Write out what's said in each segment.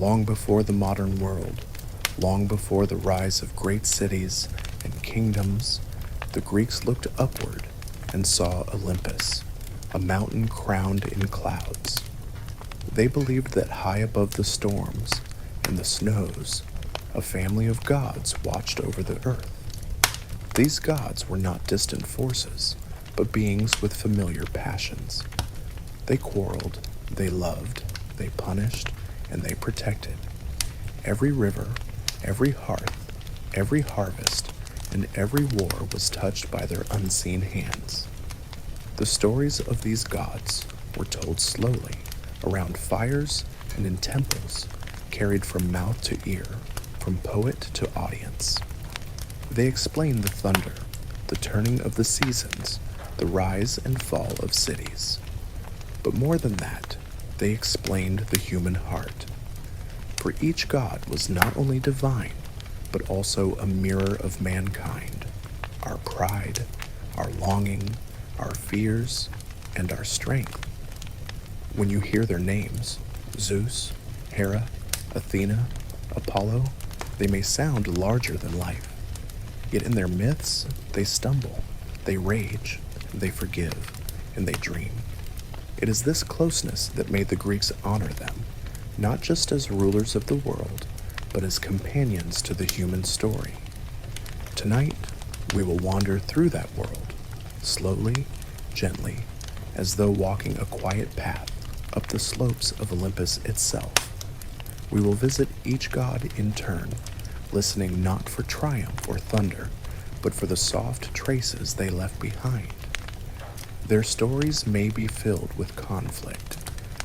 Long before the modern world, long before the rise of great cities and kingdoms, the Greeks looked upward and saw Olympus, a mountain crowned in clouds. They believed that high above the storms and the snows, a family of gods watched over the earth. These gods were not distant forces, but beings with familiar passions. They quarreled, they loved, they punished, and they protected. Every river, every hearth, every harvest, and every war was touched by their unseen hands. The stories of these gods were told slowly, around fires and in temples, carried from mouth to ear, from poet to audience. They explained the thunder, the turning of the seasons, the rise and fall of cities. But more than that, they explained the human heart. For each god was not only divine, but also a mirror of mankind, our pride, our longing, our fears, and our strength. When you hear their names, Zeus, Hera, Athena, Apollo, they may sound larger than life. Yet in their myths, they stumble, they rage, they forgive, and they dream. It is this closeness that made the Greeks honor them, not just as rulers of the world, but as companions to the human story. Tonight, we will wander through that world, slowly, gently, as though walking a quiet path up the slopes of Olympus itself. We will visit each god in turn, listening not for triumph or thunder, but for the soft traces they left behind. Their stories may be filled with conflict,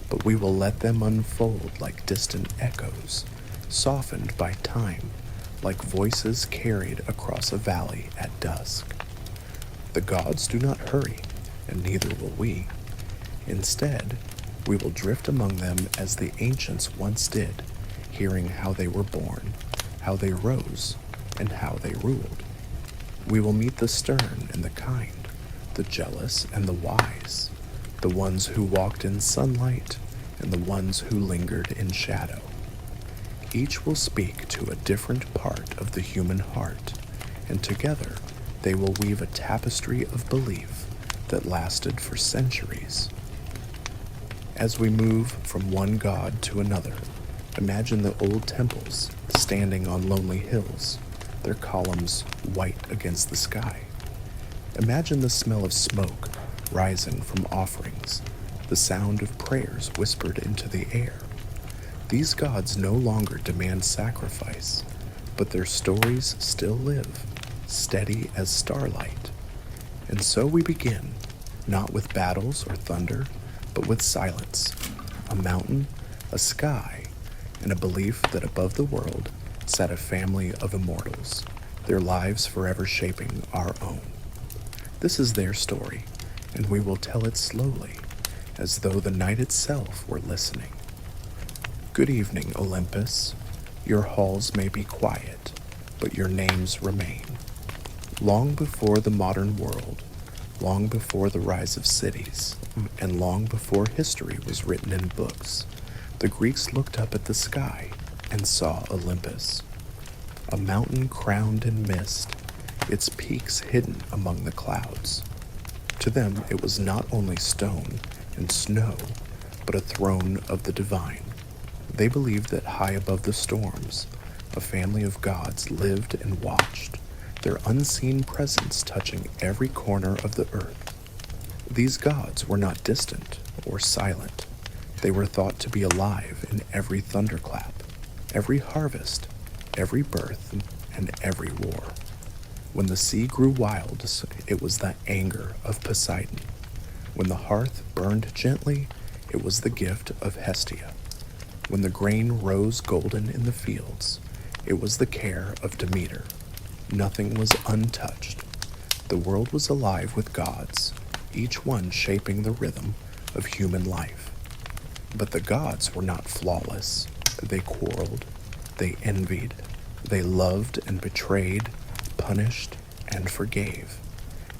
but we will let them unfold like distant echoes, softened by time, like voices carried across a valley at dusk. The gods do not hurry, and neither will we. Instead, we will drift among them as the ancients once did, hearing how they were born, how they rose, and how they ruled. We will meet the stern and the kind, the jealous and the wise, the ones who walked in sunlight and the ones who lingered in shadow. Each will speak to a different part of the human heart, and together they will weave a tapestry of belief that lasted for centuries. As we move from one god to another, imagine the old temples standing on lonely hills, their columns white against the sky. Imagine the smell of smoke rising from offerings, the sound of prayers whispered into the air. These gods no longer demand sacrifice, but their stories still live, steady as starlight. And so we begin, not with battles or thunder, but with silence, a mountain, a sky, and a belief that above the world sat a family of immortals, their lives forever shaping our own. This is their story, and we will tell it slowly, as though the night itself were listening. Good evening, Olympus. Your halls may be quiet, but your names remain. Long before the modern world, long before the rise of cities, and long before history was written in books, the Greeks looked up at the sky and saw Olympus, a mountain crowned in mist, its peaks hidden among the clouds. To them, it was not only stone and snow, but a throne of the divine. They believed that high above the storms, a family of gods lived and watched, their unseen presence touching every corner of the earth. These gods were not distant or silent. They were thought to be alive in every thunderclap, every harvest, every birth, and every war. When the sea grew wild, it was the anger of Poseidon. When the hearth burned gently, it was the gift of Hestia. When the grain rose golden in the fields, it was the care of Demeter. Nothing was untouched. The world was alive with gods, each one shaping the rhythm of human life. But the gods were not flawless. They quarreled, they envied, they loved and betrayed, punished and forgave.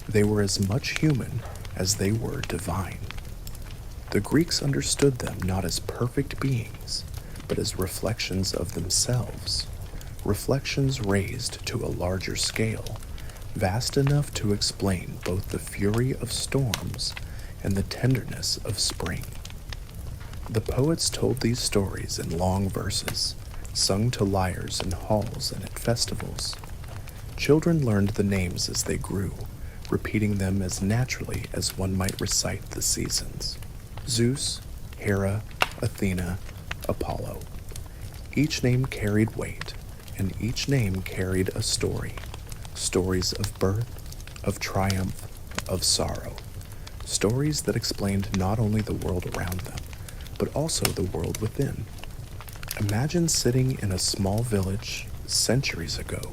They were as much human as they were divine. The Greeks understood them not as perfect beings, but as reflections of themselves, reflections raised to a larger scale, vast enough to explain both the fury of storms and the tenderness of spring. The poets told these stories in long verses, sung to lyres in halls and at festivals. Children learned the names as they grew, repeating them as naturally as one might recite the seasons. Zeus, Hera, Athena, Apollo. Each name carried weight, and each name carried a story. Stories of birth, of triumph, of sorrow. Stories that explained not only the world around them, but also the world within. Imagine sitting in a small village centuries ago,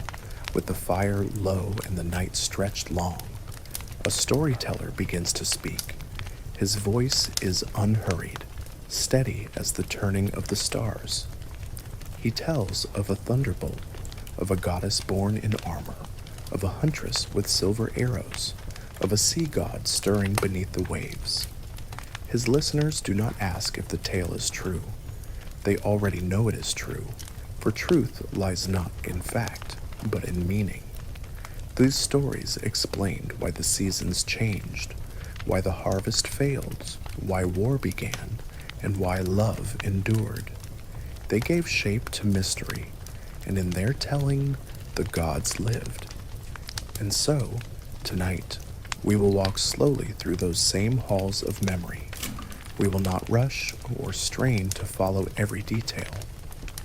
with the fire low and the night stretched long. A storyteller begins to speak. His voice is unhurried, steady as the turning of the stars. He tells of a thunderbolt, of a goddess born in armor, of a huntress with silver arrows, of a sea god stirring beneath the waves. His listeners do not ask if the tale is true. They already know it is true, for truth lies not in fact, but in meaning. These stories explained why the seasons changed, why the harvest failed, why war began, and why love endured. They gave shape to mystery, and in their telling, the gods lived. And so, tonight, we will walk slowly through those same halls of memory. We will not rush or strain to follow every detail.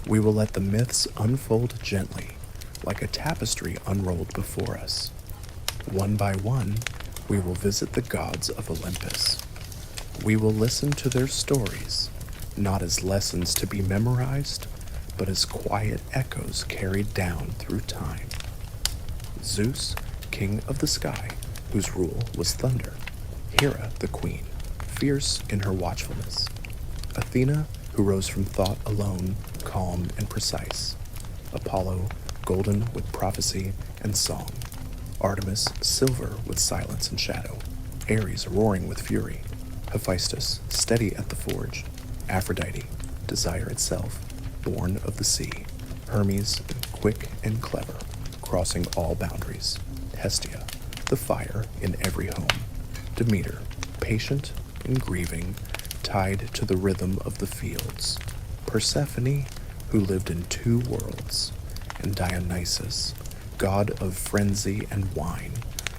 We will let the myths unfold gently, like a tapestry unrolled before us. One by one, we will visit the gods of Olympus. We will listen to their stories, not as lessons to be memorized, but as quiet echoes carried down through time. Zeus, king of the sky, whose rule was thunder. Hera, the queen, fierce in her watchfulness. Athena, who rose from thought alone, calm and precise. Apollo, golden with prophecy and song. Artemis, silver with silence and shadow. Ares, roaring with fury. Hephaestus, steady at the forge. Aphrodite, desire itself, born of the sea. Hermes, quick and clever, crossing all boundaries. Hestia, the fire in every home. Demeter, patient and grieving, tied to the rhythm of the fields. Persephone, who lived in two worlds. And Dionysus, god of frenzy and wine,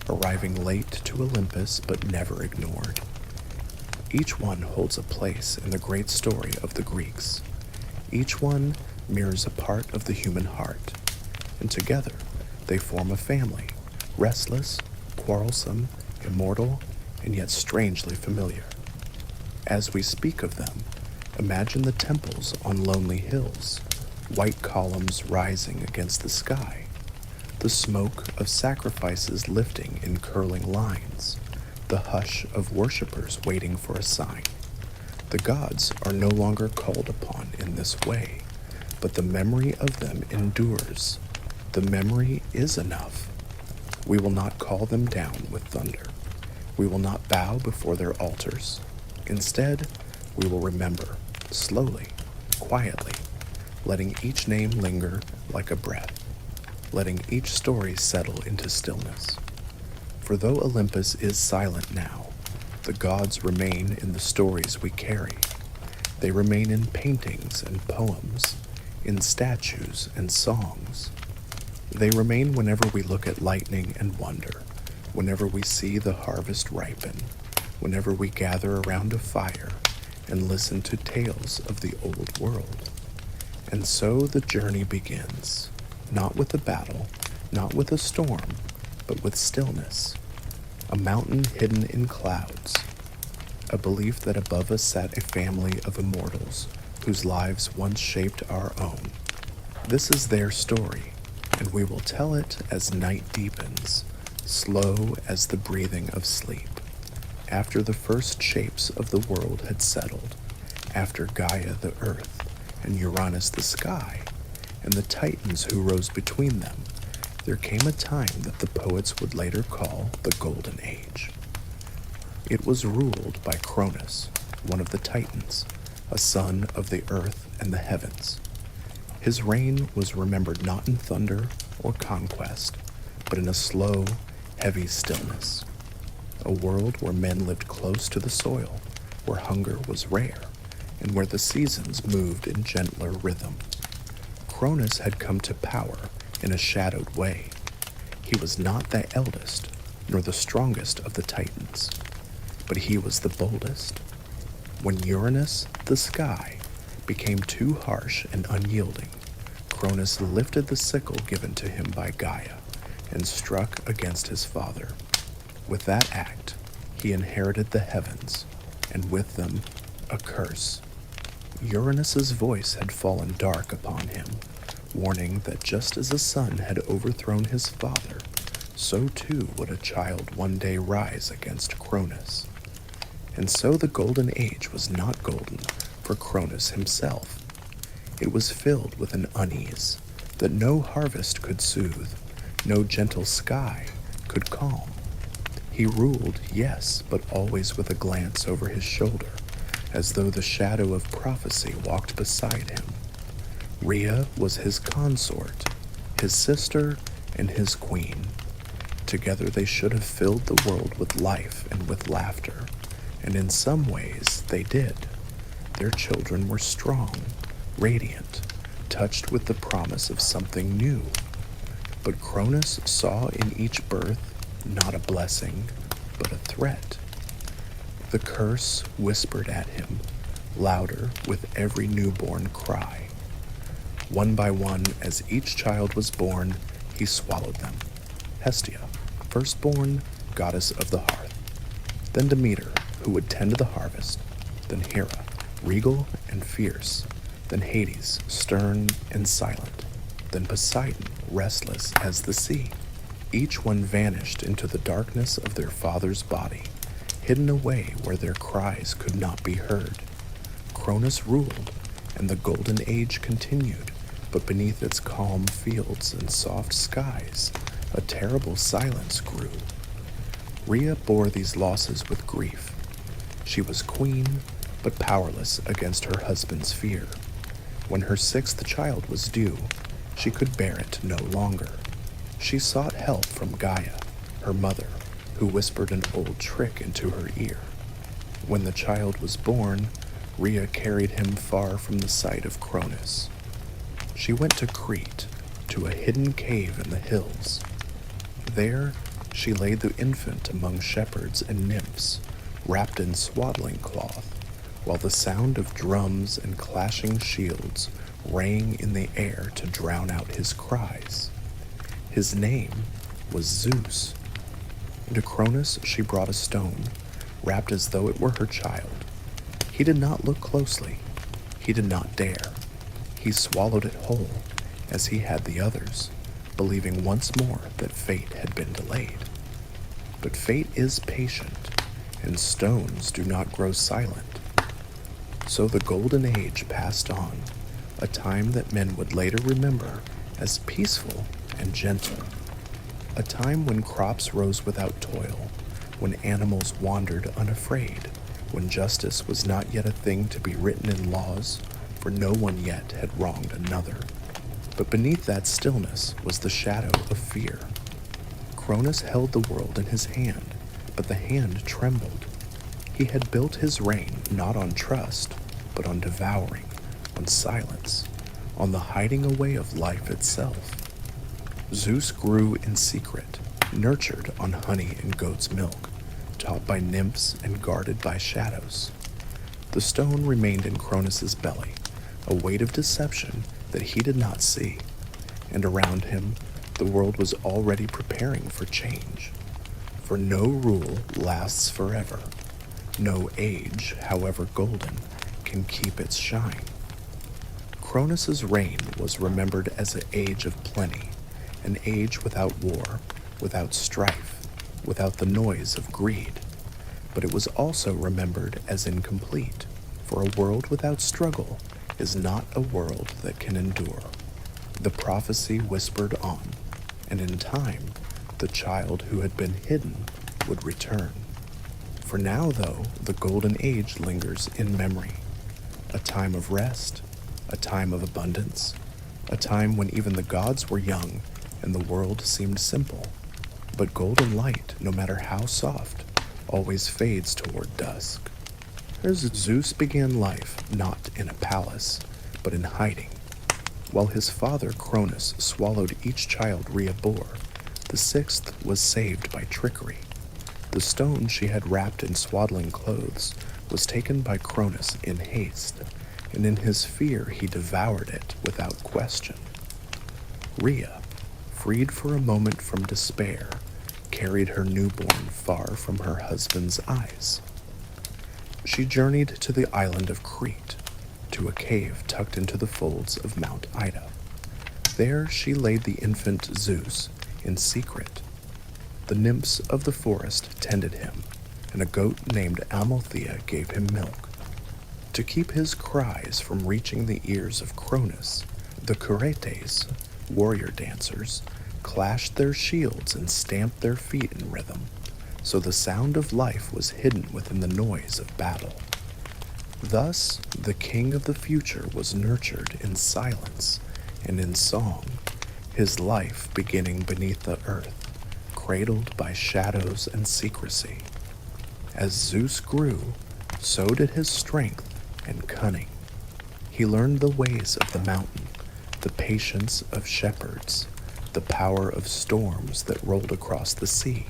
arriving late to Olympus but never ignored. Each one holds a place in the great story of the Greeks. Each one mirrors a part of the human heart, and together they form a family, restless, quarrelsome, immortal, and yet strangely familiar. As we speak of them, imagine the temples on lonely hills, white columns rising against the sky, the smoke of sacrifices lifting in curling lines, the hush of worshippers waiting for a sign. The gods are no longer called upon in this way, but the memory of them endures. The memory is enough. We will not call them down with thunder. We will not bow before their altars. Instead, we will remember, slowly, quietly, letting each name linger like a breath, letting each story settle into stillness. For though Olympus is silent now, the gods remain in the stories we carry. They remain in paintings and poems, in statues and songs. They remain whenever we look at lightning and wonder, whenever we see the harvest ripen, whenever we gather around a fire and listen to tales of the old world. And so the journey begins, not with a battle, not with a storm, but with stillness. A mountain hidden in clouds. A belief that above us sat a family of immortals whose lives once shaped our own. This is their story, and we will tell it as night deepens, slow as the breathing of sleep. After the first shapes of the world had settled, after Gaia the earth, and Uranus the sky, and the Titans who rose between them, there came a time that the poets would later call the Golden Age. It was ruled by Cronus, one of the Titans, a son of the earth and the heavens. His reign was remembered not in thunder or conquest, but in a slow, heavy stillness. A world where men lived close to the soil, where hunger was rare, and where the seasons moved in gentler rhythm. Cronus had come to power in a shadowed way. He was not the eldest, nor the strongest of the Titans, but he was the boldest. When Uranus, the sky, became too harsh and unyielding, Cronus lifted the sickle given to him by Gaia and struck against his father. With that act, he inherited the heavens, and with them, a curse. Uranus's voice had fallen dark upon him, warning that just as a son had overthrown his father, so too would a child one day rise against Cronus. And so the Golden Age was not golden for Cronus himself. It was filled with an unease that no harvest could soothe, no gentle sky could calm. He ruled, yes, but always with a glance over his shoulder, as though the shadow of prophecy walked beside him. Rhea was his consort, his sister, and his queen. Together they should have filled the world with life and with laughter, and in some ways they did. Their children were strong, radiant, touched with the promise of something new. But Cronus saw in each birth not a blessing, but a threat. The curse whispered at him, louder with every newborn cry. One by one, as each child was born, he swallowed them. Hestia, firstborn, goddess of the hearth. Then Demeter, who would tend to the harvest. Then Hera, regal and fierce. Then Hades, stern and silent. Then Poseidon, restless as the sea. Each one vanished into the darkness of their father's body, hidden away where their cries could not be heard. Cronus ruled, and the Golden Age continued, but beneath its calm fields and soft skies, a terrible silence grew. Rhea bore these losses with grief. She was queen, but powerless against her husband's fear. When her sixth child was due, she could bear it no longer. She sought help from Gaia, her mother, who whispered an old trick into her ear. When the child was born, Rhea carried him far from the sight of Cronus. She went to Crete, to a hidden cave in the hills. There, she laid the infant among shepherds and nymphs, wrapped in swaddling cloth, while the sound of drums and clashing shields rang in the air to drown out his cries. His name was Zeus. To Cronus she brought a stone, wrapped as though it were her child. He did not look closely. He did not dare. He swallowed it whole, as he had the others, believing once more that fate had been delayed. But fate is patient, and stones do not grow silent. So the Golden Age passed on, a time that men would later remember as peaceful and gentle. A time when crops rose without toil, when animals wandered unafraid, when justice was not yet a thing to be written in laws, for no one yet had wronged another. But beneath that stillness was the shadow of fear. Cronus held the world in his hand, but the hand trembled. He had built his reign not on trust, but on devouring, on silence, on the hiding away of life itself. Zeus grew in secret, nurtured on honey and goat's milk, taught by nymphs and guarded by shadows. The stone remained in Cronus's belly, a weight of deception that he did not see, and around him the world was already preparing for change. For no rule lasts forever. No age, however golden, can keep its shine. Cronus's reign was remembered as an age of plenty, an age without war, without strife, without the noise of greed. But it was also remembered as incomplete, for a world without struggle is not a world that can endure. The prophecy whispered on, and in time, the child who had been hidden would return. For now, though, the Golden Age lingers in memory, a time of rest, a time of abundance, a time when even the gods were young and the world seemed simple. But golden light, no matter how soft, always fades toward dusk. As Zeus began life not in a palace, but in hiding. While his father Cronus swallowed each child Rhea bore, the sixth was saved by trickery. The stone she had wrapped in swaddling clothes was taken by Cronus in haste, and in his fear he devoured it without question. Rhea, freed for a moment from despair, carried her newborn far from her husband's eyes. She journeyed to the island of Crete, to a cave tucked into the folds of Mount Ida. There she laid the infant Zeus in secret. The nymphs of the forest tended him, and a goat named Amalthea gave him milk. To keep his cries from reaching the ears of Cronus, the Curetes, warrior dancers, clashed their shields and stamped their feet in rhythm, so the sound of life was hidden within the noise of battle. Thus, the king of the future was nurtured in silence and in song, his life beginning beneath the earth, cradled by shadows and secrecy. As Zeus grew, so did his strength and cunning. He learned the ways of the mountain, the patience of shepherds, the power of storms that rolled across the sea.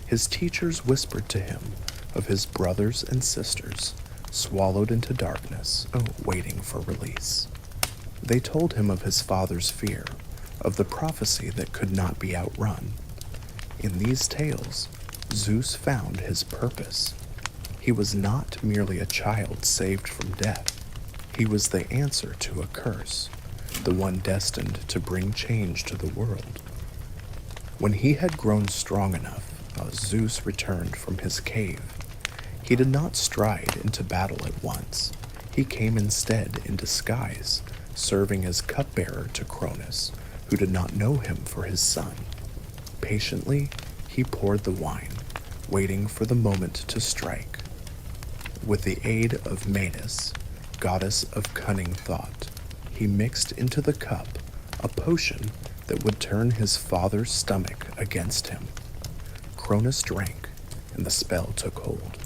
His teachers whispered to him of his brothers and sisters, swallowed into darkness, waiting for release. They told him of his father's fear, of the prophecy that could not be outrun. In these tales, Zeus found his purpose. He was not merely a child saved from death. He was the answer to a curse, the one destined to bring change to the world. When he had grown strong enough, Zeus returned from his cave. He did not stride into battle at once. He came instead in disguise, serving as cupbearer to Cronus, who did not know him for his son. Patiently, he poured the wine, waiting for the moment to strike. With the aid of Metis, goddess of cunning thought, he mixed into the cup a potion that would turn his father's stomach against him. Cronus drank, and the spell took hold.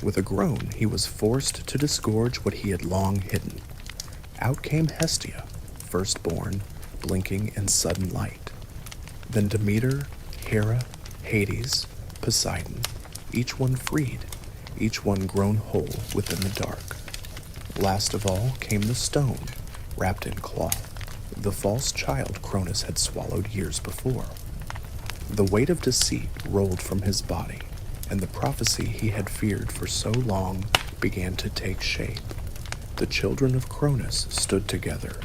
With a groan, he was forced to disgorge what he had long hidden. Out came Hestia, firstborn, blinking in sudden light. Then Demeter, Hera, Hades, Poseidon, each one freed, each one grown whole within the dark. Last of all came the stone, wrapped in cloth, the false child Cronus had swallowed years before. The weight of deceit rolled from his body, and the prophecy he had feared for so long began to take shape. The children of Cronus stood together,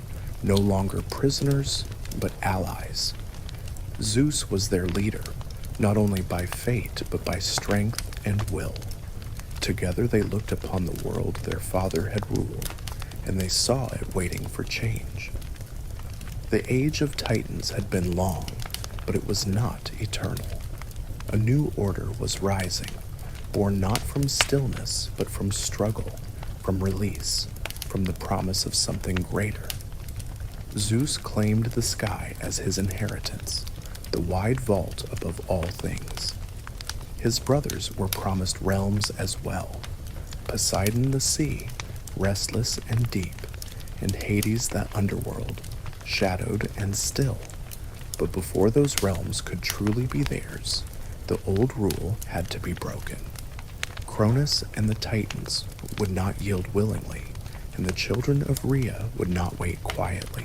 no longer prisoners, but allies. Zeus was their leader, not only by fate, but by strength and will. Together they looked upon the world their father had ruled, and they saw it waiting for change. The age of Titans had been long, but it was not eternal. A new order was rising, born not from stillness, but from struggle, from release, from the promise of something greater. Zeus claimed the sky as his inheritance, the wide vault above all things. His brothers were promised realms as well. Poseidon the sea, restless and deep, and Hades that underworld, shadowed and still. But before those realms could truly be theirs, the old rule had to be broken. Cronus and the Titans would not yield willingly, and the children of Rhea would not wait quietly.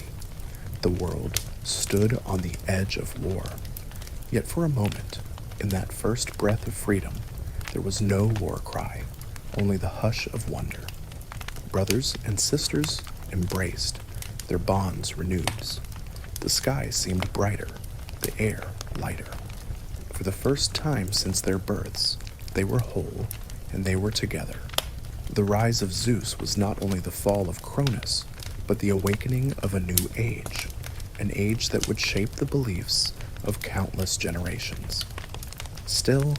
The world stood on the edge of war. Yet for a moment, in that first breath of freedom, there was no war cry, only the hush of wonder. Brothers and sisters embraced, their bonds renewed. The sky seemed brighter, the air lighter. For the first time since their births, they were whole, and they were together. The rise of Zeus was not only the fall of Cronus, but the awakening of a new age, an age that would shape the beliefs of countless generations. Still,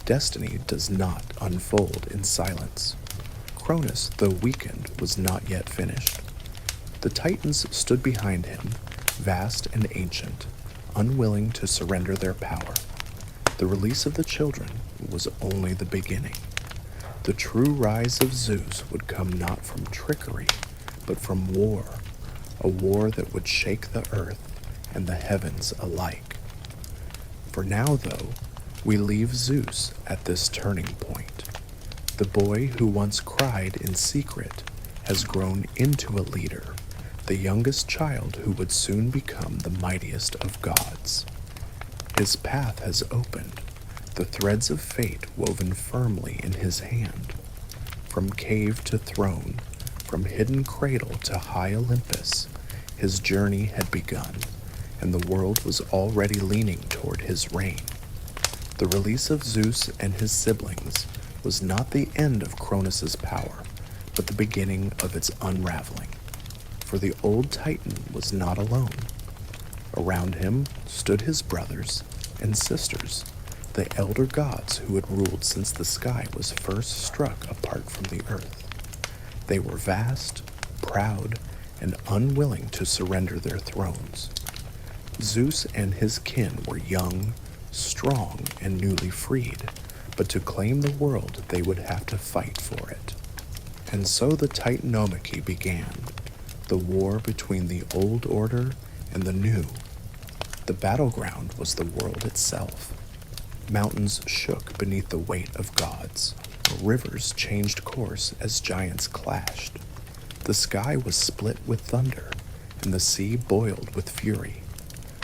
destiny does not unfold in silence. Cronus, though weakened, was not yet finished. The Titans stood behind him, vast and ancient, unwilling to surrender their power. The release of the children was only the beginning. The true rise of Zeus would come not from trickery, but from war, a war that would shake the earth and the heavens alike. For now, though, we leave Zeus at this turning point. The boy who once cried in secret has grown into a leader, the youngest child who would soon become the mightiest of gods. His path has opened, the threads of fate woven firmly in his hand. From cave to throne, from hidden cradle to high Olympus, his journey had begun, and the world was already leaning toward his reign. The release of Zeus and his siblings was not the end of Cronus's power, but the beginning of its unraveling. For the old Titan was not alone. Around him stood his brothers and sisters, the elder gods who had ruled since the sky was first struck apart from the earth. They were vast, proud, and unwilling to surrender their thrones. Zeus and his kin were young, strong, and newly freed, but to claim the world they would have to fight for it. And so the Titanomachy began, the war between the old order and the new. The battleground was the world itself. Mountains shook beneath the weight of gods. Rivers changed course as giants clashed. The sky was split with thunder, and the sea boiled with fury.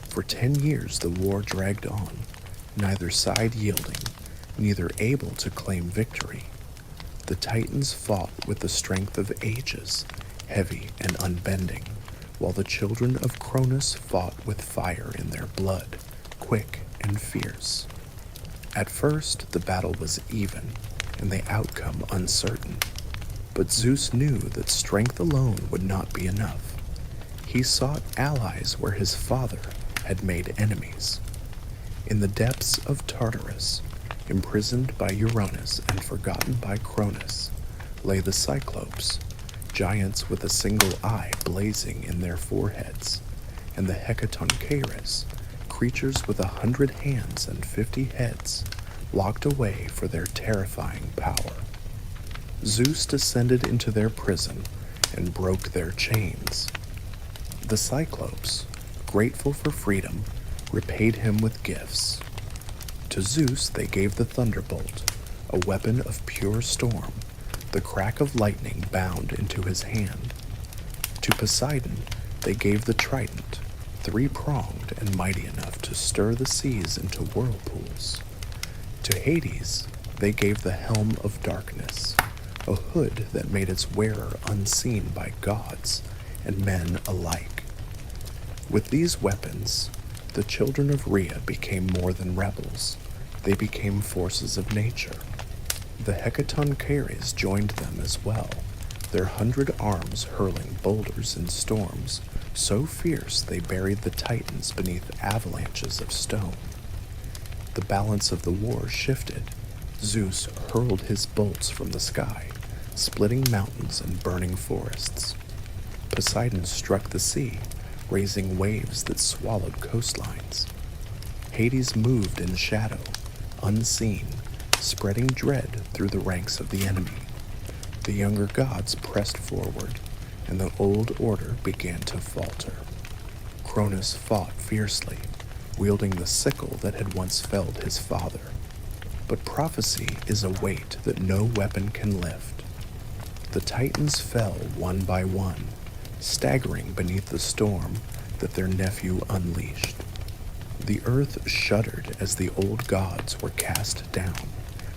For 10 years the war dragged on, neither side yielding, neither able to claim victory. The Titans fought with the strength of ages, heavy and unbending, while the children of Cronus fought with fire in their blood, quick and fierce. At first the battle was even, and the outcome uncertain. But Zeus knew that strength alone would not be enough. He sought allies where his father had made enemies. In the depths of Tartarus, imprisoned by Uranus and forgotten by Cronus, lay the Cyclopes, giants with a single eye blazing in their foreheads, and the Hecatoncheires, creatures with 100 hands and 50 heads, locked away for their terrifying power. Zeus descended into their prison and broke their chains. The Cyclopes, grateful for freedom, repaid him with gifts. To Zeus they gave the thunderbolt, a weapon of pure storm, the crack of lightning bound into his hand. To Poseidon they gave the trident, 3-pronged and mighty enough to stir the seas into whirlpools. To Hades they gave the helm of darkness, a hood that made its wearer unseen by gods and men alike. With these weapons, the children of Rhea became more than rebels. They became forces of nature. The Hecatoncheires joined them as well, their 100 arms hurling boulders and storms so fierce they buried the Titans beneath avalanches of stone. The balance of the war shifted. Zeus hurled his bolts from the sky, splitting mountains and burning forests. Poseidon struck the sea, raising waves that swallowed coastlines. Hades moved in shadow, unseen, spreading dread through the ranks of the enemy. The younger gods pressed forward, and the old order began to falter. Cronus fought fiercely, wielding the sickle that had once felled his father. But prophecy is a weight that no weapon can lift. The Titans fell one by one, staggering beneath the storm that their nephew unleashed. The earth shuddered as the old gods were cast down,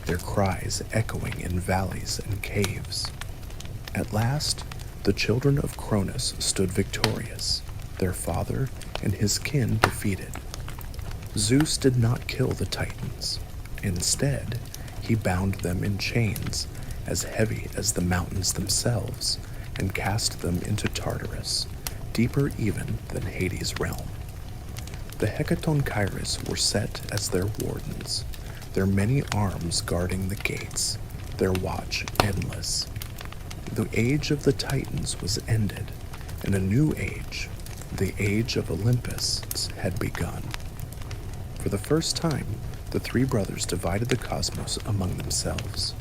their cries echoing in valleys and caves. At last, the children of Cronus stood victorious, their father and his kin defeated. Zeus did not kill the Titans. Instead, he bound them in chains as heavy as the mountains themselves and cast them into Tartarus, deeper even than Hades' realm. The Hecatoncheires were set as their wardens, their many arms guarding the gates, their watch endless. The age of the Titans was ended, and a new age, the age of Olympus, had begun. For the first time, the three brothers divided the cosmos among themselves.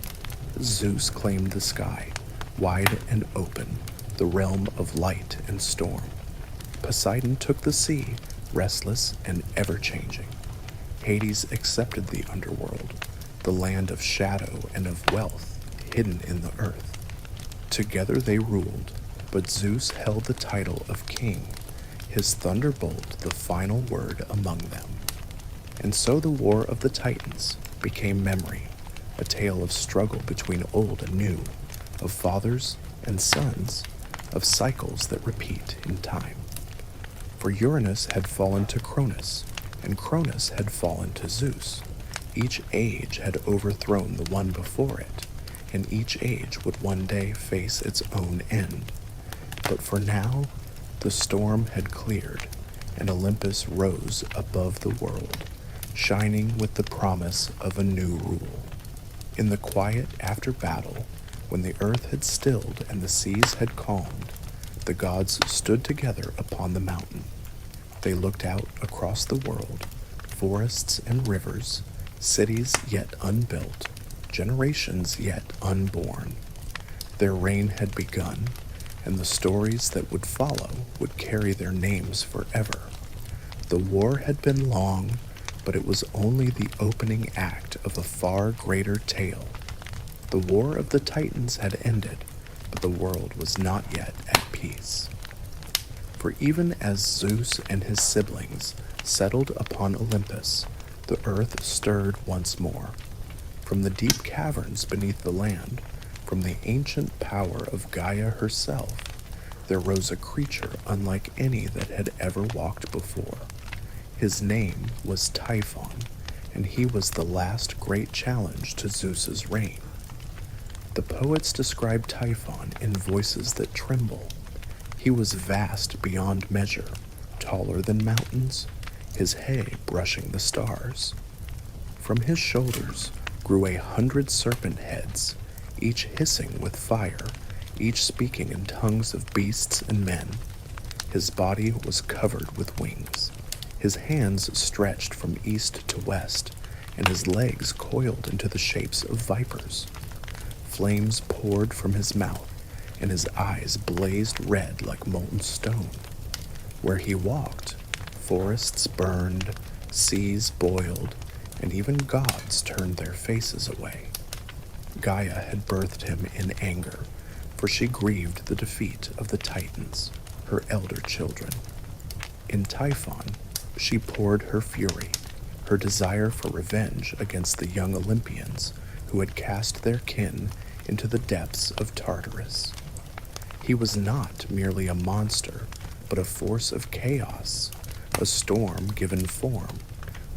Zeus claimed the sky, wide and open, the realm of light and storm. Poseidon took the sea, restless and ever-changing. Hades accepted the underworld, the land of shadow and of wealth, hidden in the earth. Together they ruled, but Zeus held the title of king, his thunderbolt the final word among them. And so the War of the Titans became memory, a tale of struggle between old and new, of fathers and sons, of cycles that repeat in time. For Uranus had fallen to Cronus, and Cronus had fallen to Zeus. Each age had overthrown the one before it, and each age would one day face its own end. But for now, the storm had cleared, and Olympus rose above the world, shining with the promise of a new rule. In the quiet after battle, when the earth had stilled and the seas had calmed, the gods stood together upon the mountain. They looked out across the world, forests and rivers, cities yet unbuilt, generations yet unborn. Their reign had begun, and the stories that would follow would carry their names forever. The war had been long, but it was only the opening act of a far greater tale. The War of the Titans had ended, but the world was not yet at peace. For even as Zeus and his siblings settled upon Olympus, the earth stirred once more. From the deep caverns beneath the land, from the ancient power of Gaia herself, there rose a creature unlike any that had ever walked before. His name was Typhon, and he was the last great challenge to Zeus's reign. The poets describe Typhon in voices that tremble. He was vast beyond measure, taller than mountains, his hay brushing the stars. From his shoulders grew 100 serpent heads, each hissing with fire, each speaking in tongues of beasts and men. His body was covered with wings, his hands stretched from east to west, and his legs coiled into the shapes of vipers. Flames poured from his mouth, and his eyes blazed red like molten stone. Where he walked, forests burned, seas boiled, and even gods turned their faces away. Gaia had birthed him in anger, for she grieved the defeat of the Titans, her elder children. In Typhon, she poured her fury, her desire for revenge against the young Olympians who had cast their kin into the depths of Tartarus. He was not merely a monster, but a force of chaos, a storm given form,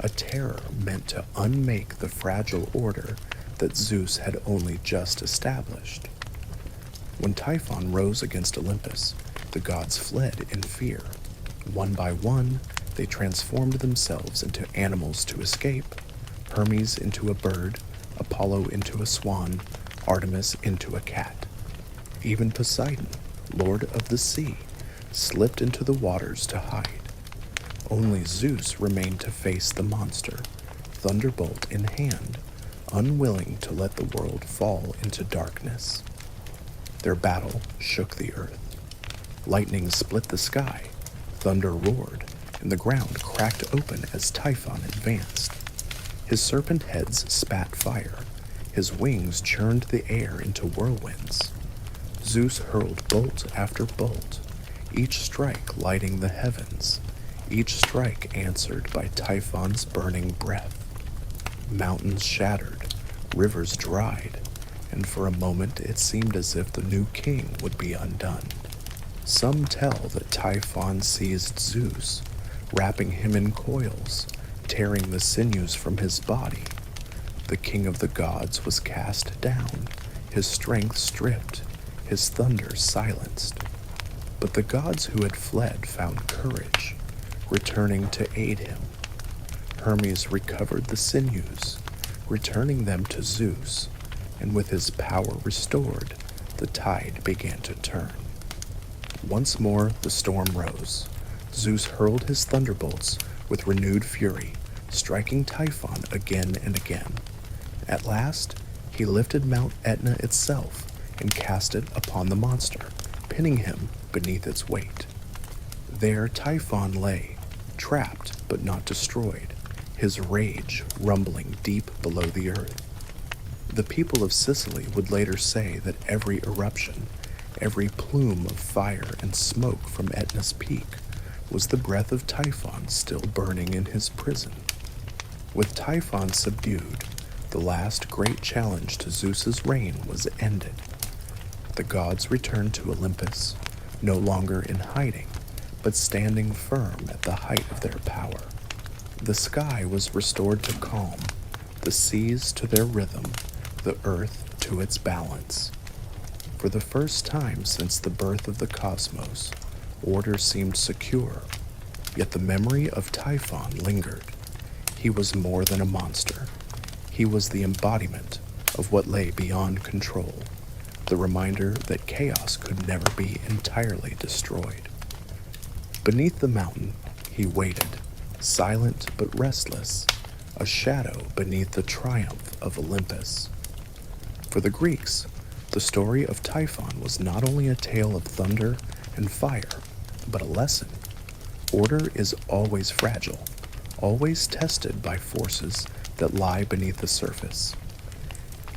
a terror meant to unmake the fragile order that Zeus had only just established. When Typhon rose against Olympus, the gods fled in fear. One by one, they transformed themselves into animals to escape, Hermes into a bird, Apollo into a swan, Artemis into a cat. Even Poseidon, lord of the sea, slipped into the waters to hide. Only Zeus remained to face the monster, thunderbolt in hand, unwilling to let the world fall into darkness. Their battle shook the earth. Lightning split the sky, thunder roared, and the ground cracked open as Typhon advanced. His serpent heads spat fire, his wings churned the air into whirlwinds. Zeus hurled bolt after bolt, each strike lighting the heavens, each strike answered by Typhon's burning breath. Mountains shattered, rivers dried, and for a moment it seemed as if the new king would be undone. Some tell that Typhon seized Zeus, wrapping him in coils, tearing the sinews from his body. The king of the gods was cast down, his strength stripped, his thunder silenced. But the gods who had fled found courage, returning to aid him. Hermes recovered the sinews, returning them to Zeus, and with his power restored, the tide began to turn. Once more the storm rose. Zeus hurled his thunderbolts with renewed fury, striking Typhon again and again. At last, he lifted Mount Etna itself and cast it upon the monster, pinning him beneath its weight. There Typhon lay, trapped but not destroyed, his rage rumbling deep below the earth. The people of Sicily would later say that every eruption, every plume of fire and smoke from Etna's peak, was the breath of Typhon still burning in his prison. With Typhon subdued, the last great challenge to Zeus's reign was ended. The gods returned to Olympus, no longer in hiding, but standing firm at the height of their power. The sky was restored to calm, the seas to their rhythm, the earth to its balance. For the first time since the birth of the cosmos, order seemed secure, yet the memory of Typhon lingered. He was more than a monster. He was the embodiment of what lay beyond control, the reminder that chaos could never be entirely destroyed. Beneath the mountain, he waited, silent but restless, a shadow beneath the triumph of Olympus. For the Greeks, the story of Typhon was not only a tale of thunder and fire, but a lesson. Order is always fragile, always tested by forces that lie beneath the surface.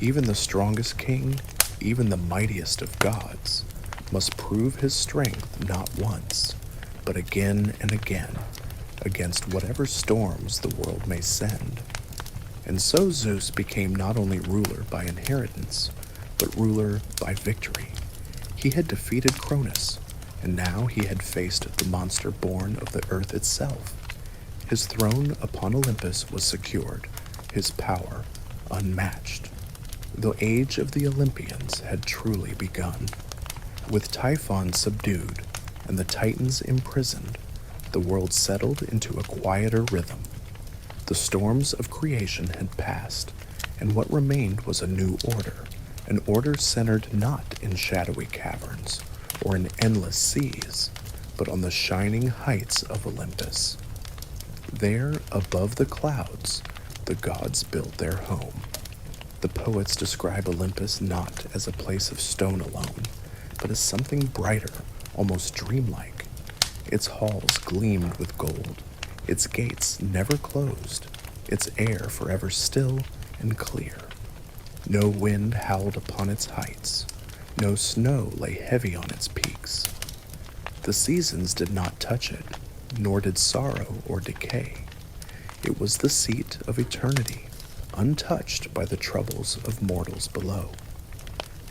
Even the strongest king, even the mightiest of gods, must prove his strength not once, but again and again, against whatever storms the world may send. And so Zeus became not only ruler by inheritance, but ruler by victory. He had defeated Cronus, and now he had faced the monster born of the earth itself. His throne upon Olympus was secured, his power unmatched. The age of the Olympians had truly begun. With Typhon subdued and the Titans imprisoned, the world settled into a quieter rhythm. The storms of creation had passed, and what remained was a new order, an order centered not in shadowy caverns or in endless seas, but on the shining heights of Olympus. There, above the clouds, the gods built their home. The poets describe Olympus not as a place of stone alone, but as something brighter, almost dreamlike. Its halls gleamed with gold, its gates never closed, its air forever still and clear. No wind howled upon its heights, no snow lay heavy on its peaks. The seasons did not touch it, nor did sorrow or decay. It was the seat of eternity, untouched by the troubles of mortals below.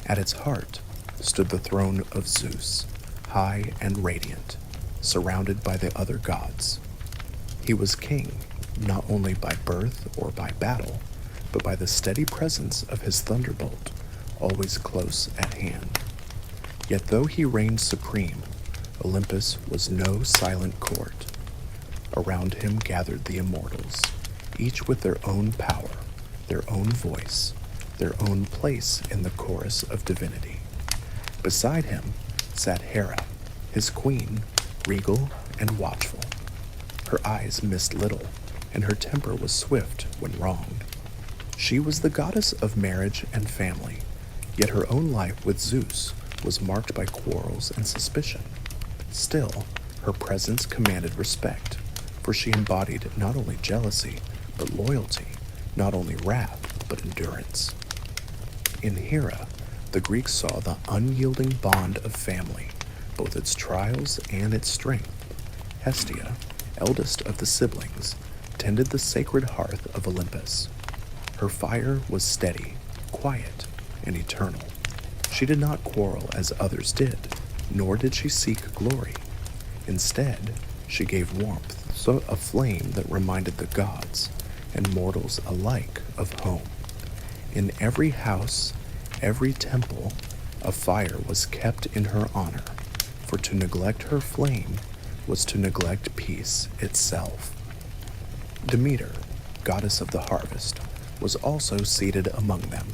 At its heart stood the throne of Zeus, high and radiant, surrounded by the other gods. He was king, not only by birth or by battle, but by the steady presence of his thunderbolt, always close at hand. Yet though he reigned supreme, Olympus was no silent court. Around him gathered the immortals, each with their own power, their own voice, their own place in the chorus of divinity. Beside him sat Hera, his queen, regal and watchful. Her eyes missed little, and her temper was swift when wronged. She was the goddess of marriage and family, yet her own life with Zeus was marked by quarrels and suspicion. Still, her presence commanded respect, for she embodied not only jealousy, but loyalty, not only wrath, but endurance. In Hera, the Greeks saw the unyielding bond of family, both its trials and its strength. Hestia, eldest of the siblings, tended the sacred hearth of Olympus. Her fire was steady, quiet, and eternal. She did not quarrel as others did, nor did she seek glory. Instead, she gave warmth, so a flame that reminded the gods and mortals alike of home. In every house, every temple, a fire was kept in her honor, for to neglect her flame was to neglect peace itself. Demeter, goddess of the harvest, was also seated among them.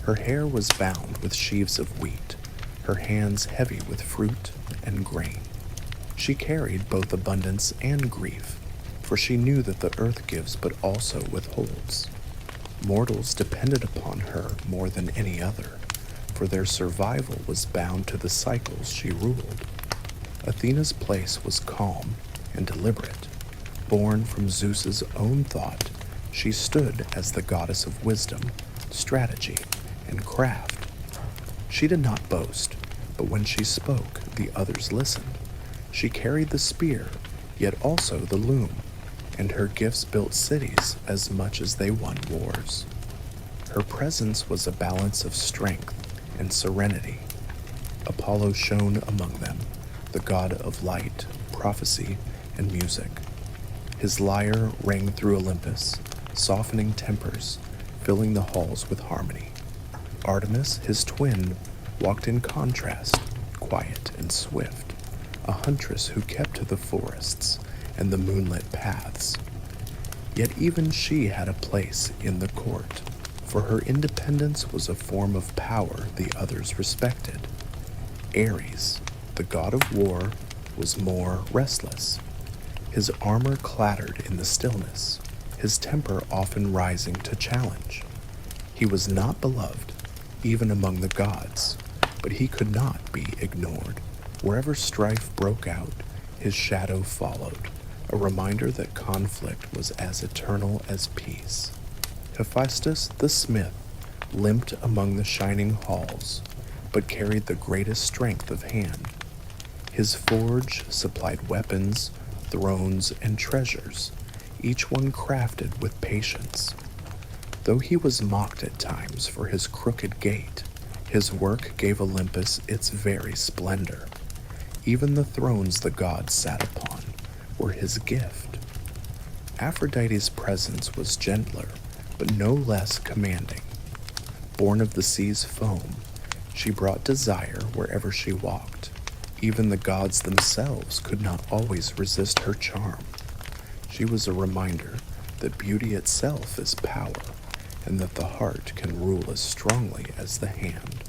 Her hair was bound with sheaves of wheat, her hands heavy with fruit and grain. She carried both abundance and grief, for she knew that the earth gives but also withholds. Mortals depended upon her more than any other, for their survival was bound to the cycles she ruled. Athena's place was calm and deliberate. Born from Zeus's own thought, she stood as the goddess of wisdom, strategy, and craft. She did not boast, but when she spoke, the others listened. She carried the spear, yet also the loom, and her gifts built cities as much as they won wars. Her presence was a balance of strength and serenity. Apollo shone among them, the god of light, prophecy, and music. His lyre rang through Olympus, softening tempers, filling the halls with harmony. Artemis, his twin, walked in contrast, quiet and swift, a huntress who kept to the forests and the moonlit paths. Yet even she had a place in the court, for her independence was a form of power the others respected. Ares, the god of war, was more restless. His armor clattered in the stillness, his temper often rising to challenge. He was not beloved, even among the gods, but he could not be ignored. Wherever strife broke out, his shadow followed, a reminder that conflict was as eternal as peace. Hephaestus the smith limped among the shining halls, but carried the greatest strength of hand. His forge supplied weapons, thrones, and treasures, each one crafted with patience. Though he was mocked at times for his crooked gait, his work gave Olympus its very splendor. Even the thrones the gods sat upon were his gift. Aphrodite's presence was gentler, but no less commanding. Born of the sea's foam, she brought desire wherever she walked. Even the gods themselves could not always resist her charm. She was a reminder that beauty itself is power, and that the heart can rule as strongly as the hand.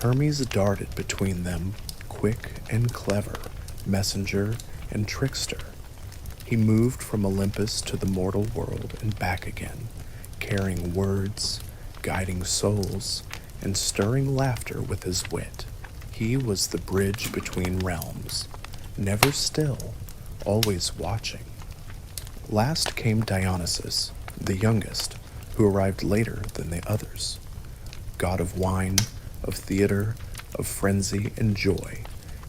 Hermes darted between them, quick and clever, messenger and trickster. He moved from Olympus to the mortal world and back again, carrying words, guiding souls, and stirring laughter with his wit. He was the bridge between realms, never still, always watching. Last came Dionysus, the youngest, who arrived later than the others. God of wine, of theater, of frenzy and joy,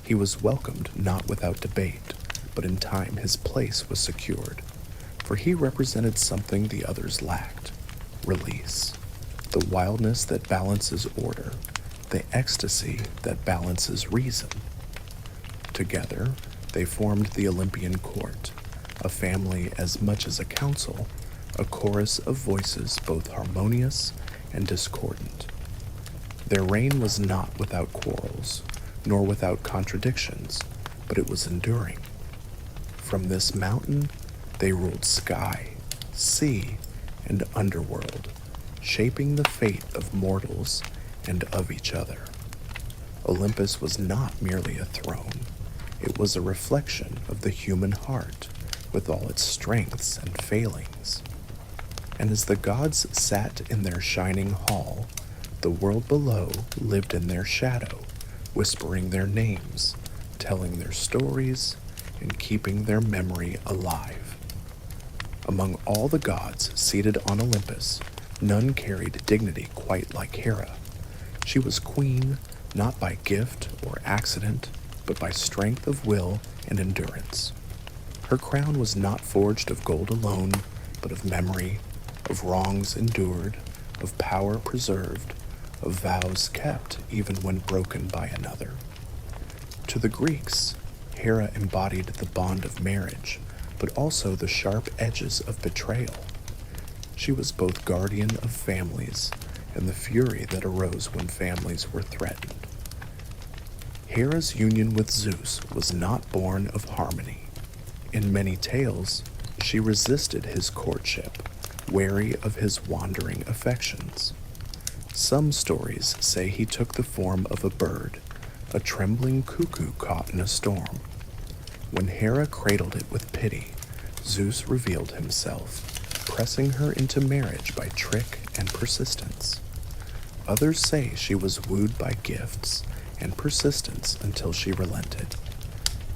he was welcomed not without debate, but in time his place was secured, for he represented something the others lacked: release, the wildness that balances order, the ecstasy that balances reason. Together, they formed the Olympian court, a family as much as a council, a chorus of voices both harmonious and discordant. Their reign was not without quarrels, nor without contradictions, but it was enduring. From this mountain, they ruled sky, sea, and underworld, shaping the fate of mortals and of each other. Olympus was not merely a throne, it was a reflection of the human heart, with all its strengths and failings. And as the gods sat in their shining hall, the world below lived in their shadow, whispering their names, telling their stories, and keeping their memory alive. Among all the gods seated on Olympus, none carried dignity quite like Hera. She was queen, not by gift or accident, but by strength of will and endurance. Her crown was not forged of gold alone, but of memory, of wrongs endured, of power preserved, of vows kept even when broken by another. To the Greeks, Hera embodied the bond of marriage, but also the sharp edges of betrayal. She was both guardian of families and the fury that arose when families were threatened. Hera's union with Zeus was not born of harmony. In many tales, she resisted his courtship, wary of his wandering affections. Some stories say he took the form of a bird, a trembling cuckoo caught in a storm. When Hera cradled it with pity, Zeus revealed himself, pressing her into marriage by trick and persistence. Others say she was wooed by gifts and persistence until she relented.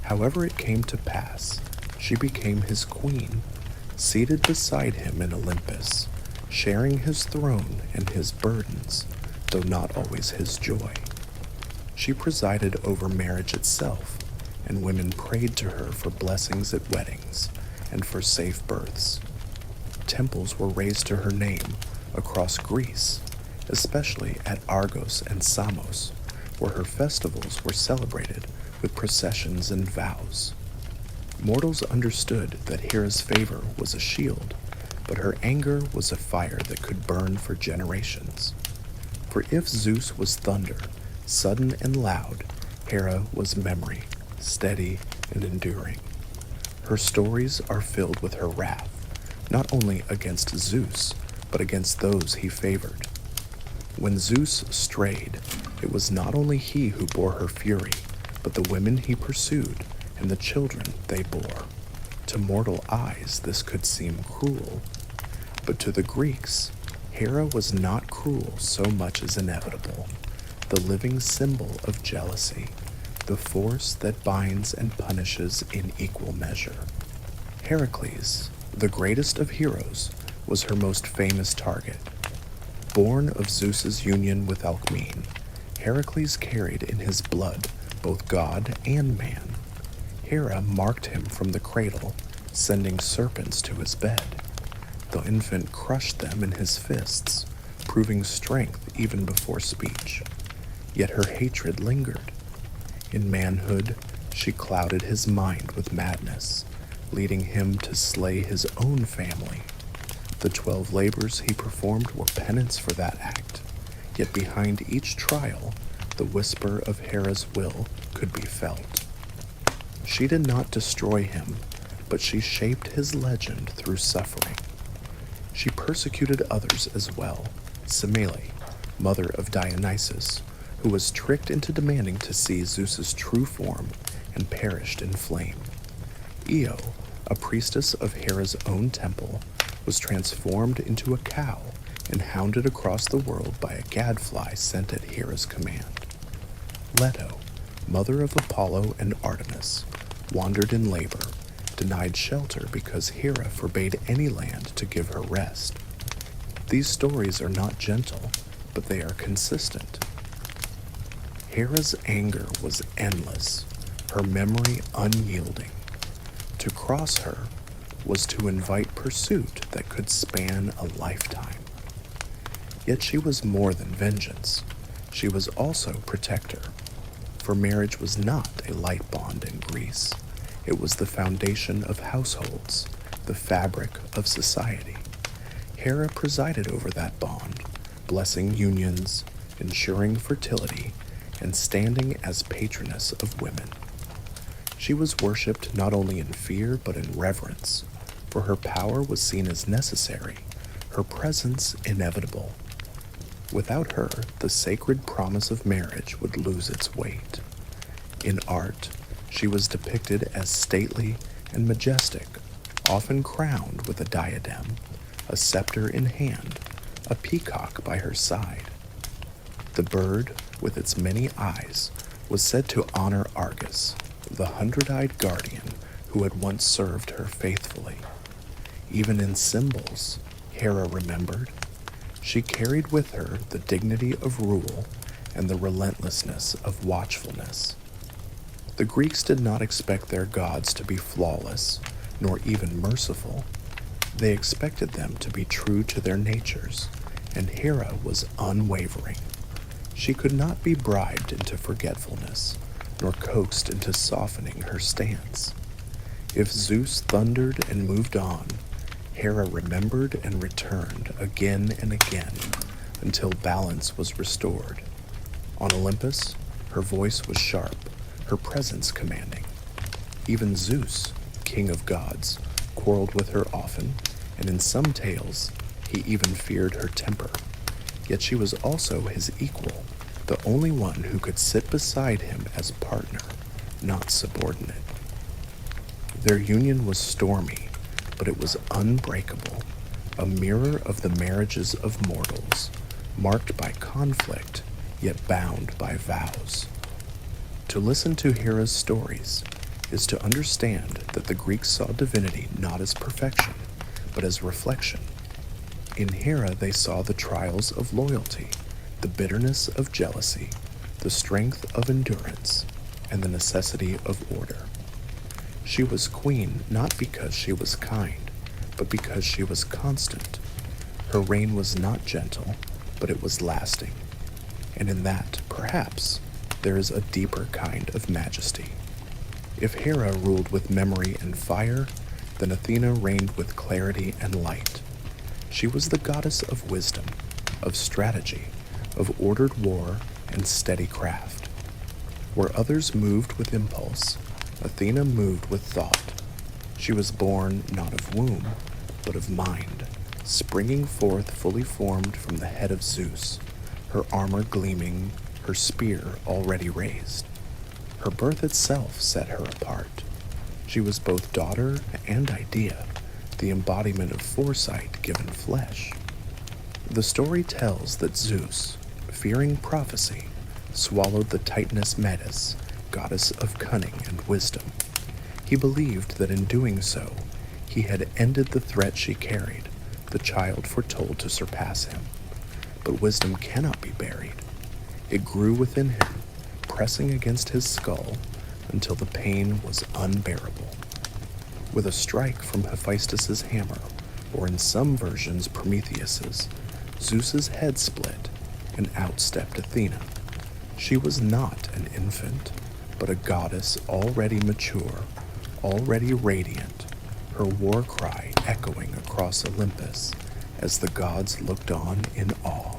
However it came to pass, she became his queen, seated beside him in Olympus, sharing his throne and his burdens, though not always his joy. She presided over marriage itself, and women prayed to her for blessings at weddings and for safe births. Temples were raised to her name across Greece, especially at Argos and Samos, where her festivals were celebrated with processions and vows. Mortals understood that Hera's favor was a shield, but her anger was a fire that could burn for generations. For if Zeus was thunder, sudden and loud, Hera was memory, steady and enduring. Her stories are filled with her wrath, not only against Zeus, but against those he favored. When Zeus strayed, it was not only he who bore her fury, but the women he pursued and the children they bore. To mortal eyes this could seem cruel, but to the Greeks, Hera was not cruel so much as inevitable, the living symbol of jealousy, the force that binds and punishes in equal measure. Heracles, the greatest of heroes, was her most famous target. Born of Zeus's union with Alcmene, Heracles carried in his blood both god and man. Hera marked him from the cradle, sending serpents to his bed. The infant crushed them in his fists, proving strength even before speech. Yet her hatred lingered. In manhood, she clouded his mind with madness, leading him to slay his own family. The 12 labors he performed were penance for that act, yet behind each trial, the whisper of Hera's will could be felt. She did not destroy him, but she shaped his legend through suffering. She persecuted others as well. Semele, mother of Dionysus, who was tricked into demanding to see Zeus's true form and perished in flame. Io, a priestess of Hera's own temple, was transformed into a cow and hounded across the world by a gadfly sent at Hera's command. Leto, mother of Apollo and Artemis, wandered in labor, denied shelter because Hera forbade any land to give her rest. These stories are not gentle, but they are consistent. Hera's anger was endless, her memory unyielding. To cross her was to invite pursuit that could span a lifetime. Yet she was more than vengeance. She was also protector. For marriage was not a light bond in Greece. It was the foundation of households, the fabric of society. Hera presided over that bond, blessing unions, ensuring fertility, and standing as patroness of women. She was worshipped not only in fear but in reverence, for her power was seen as necessary, her presence inevitable. Without her, the sacred promise of marriage would lose its weight. In art, she was depicted as stately and majestic, often crowned with a diadem, a scepter in hand, a peacock by her side. The bird, with its many eyes, was said to honor Argus, the 100-eyed guardian who had once served her faithfully. Even in symbols, Hera remembered. She carried with her the dignity of rule and the relentlessness of watchfulness. The Greeks did not expect their gods to be flawless, nor even merciful. They expected them to be true to their natures, and Hera was unwavering. She could not be bribed into forgetfulness, nor coaxed into softening her stance. If Zeus thundered and moved on, Hera remembered and returned again and again until balance was restored. On Olympus, her voice was sharp, her presence commanding. Even Zeus, king of gods, quarreled with her often, and in some tales, he even feared her temper. yet she was also his equal, the only one who could sit beside him as partner, not subordinate. Their union was stormy, but it was unbreakable, a mirror of the marriages of mortals, marked by conflict, yet bound by vows. To listen to Hera's stories is to understand that the Greeks saw divinity not as perfection, but as reflection. In Hera, they saw the trials of loyalty, the bitterness of jealousy, the strength of endurance, and the necessity of order. She was queen not because she was kind, but because she was constant. Her reign was not gentle, but it was lasting. And in that, perhaps, there is a deeper kind of majesty. If Hera ruled with memory and fire, then Athena reigned with clarity and light. She was the goddess of wisdom, of strategy, of ordered war and steady craft. Where others moved with impulse, Athena moved with thought. She was born not of womb, but of mind, springing forth fully formed from the head of Zeus, her armor gleaming, her spear already raised. Her birth itself set her apart. She was both daughter and idea, the embodiment of foresight given flesh. The story tells that Zeus, fearing prophecy, swallowed the Titaness Metis, goddess of cunning and wisdom. He believed that in doing so, he had ended the threat she carried, the child foretold to surpass him. But wisdom cannot be buried. It grew within him, pressing against his skull until the pain was unbearable. With a strike from Hephaestus's hammer, or in some versions Prometheus's, Zeus's head split, and out stepped Athena. She was not an infant, but a goddess already mature, already radiant, her war cry echoing across Olympus as the gods looked on in awe.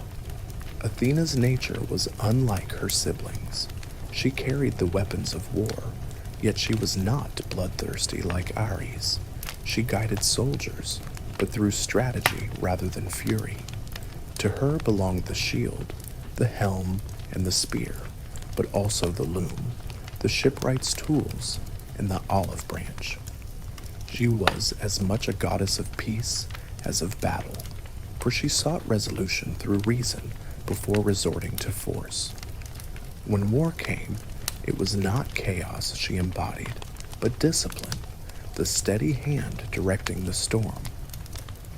Athena's nature was unlike her siblings. She carried the weapons of war, yet she was not bloodthirsty like Ares. She guided soldiers, but through strategy rather than fury. To her belonged the shield, the helm, and the spear, but also the loom, the shipwright's tools, and the olive branch. She was as much a goddess of peace as of battle, for she sought resolution through reason before resorting to force. When war came, it was not chaos she embodied, but discipline, the steady hand directing the storm.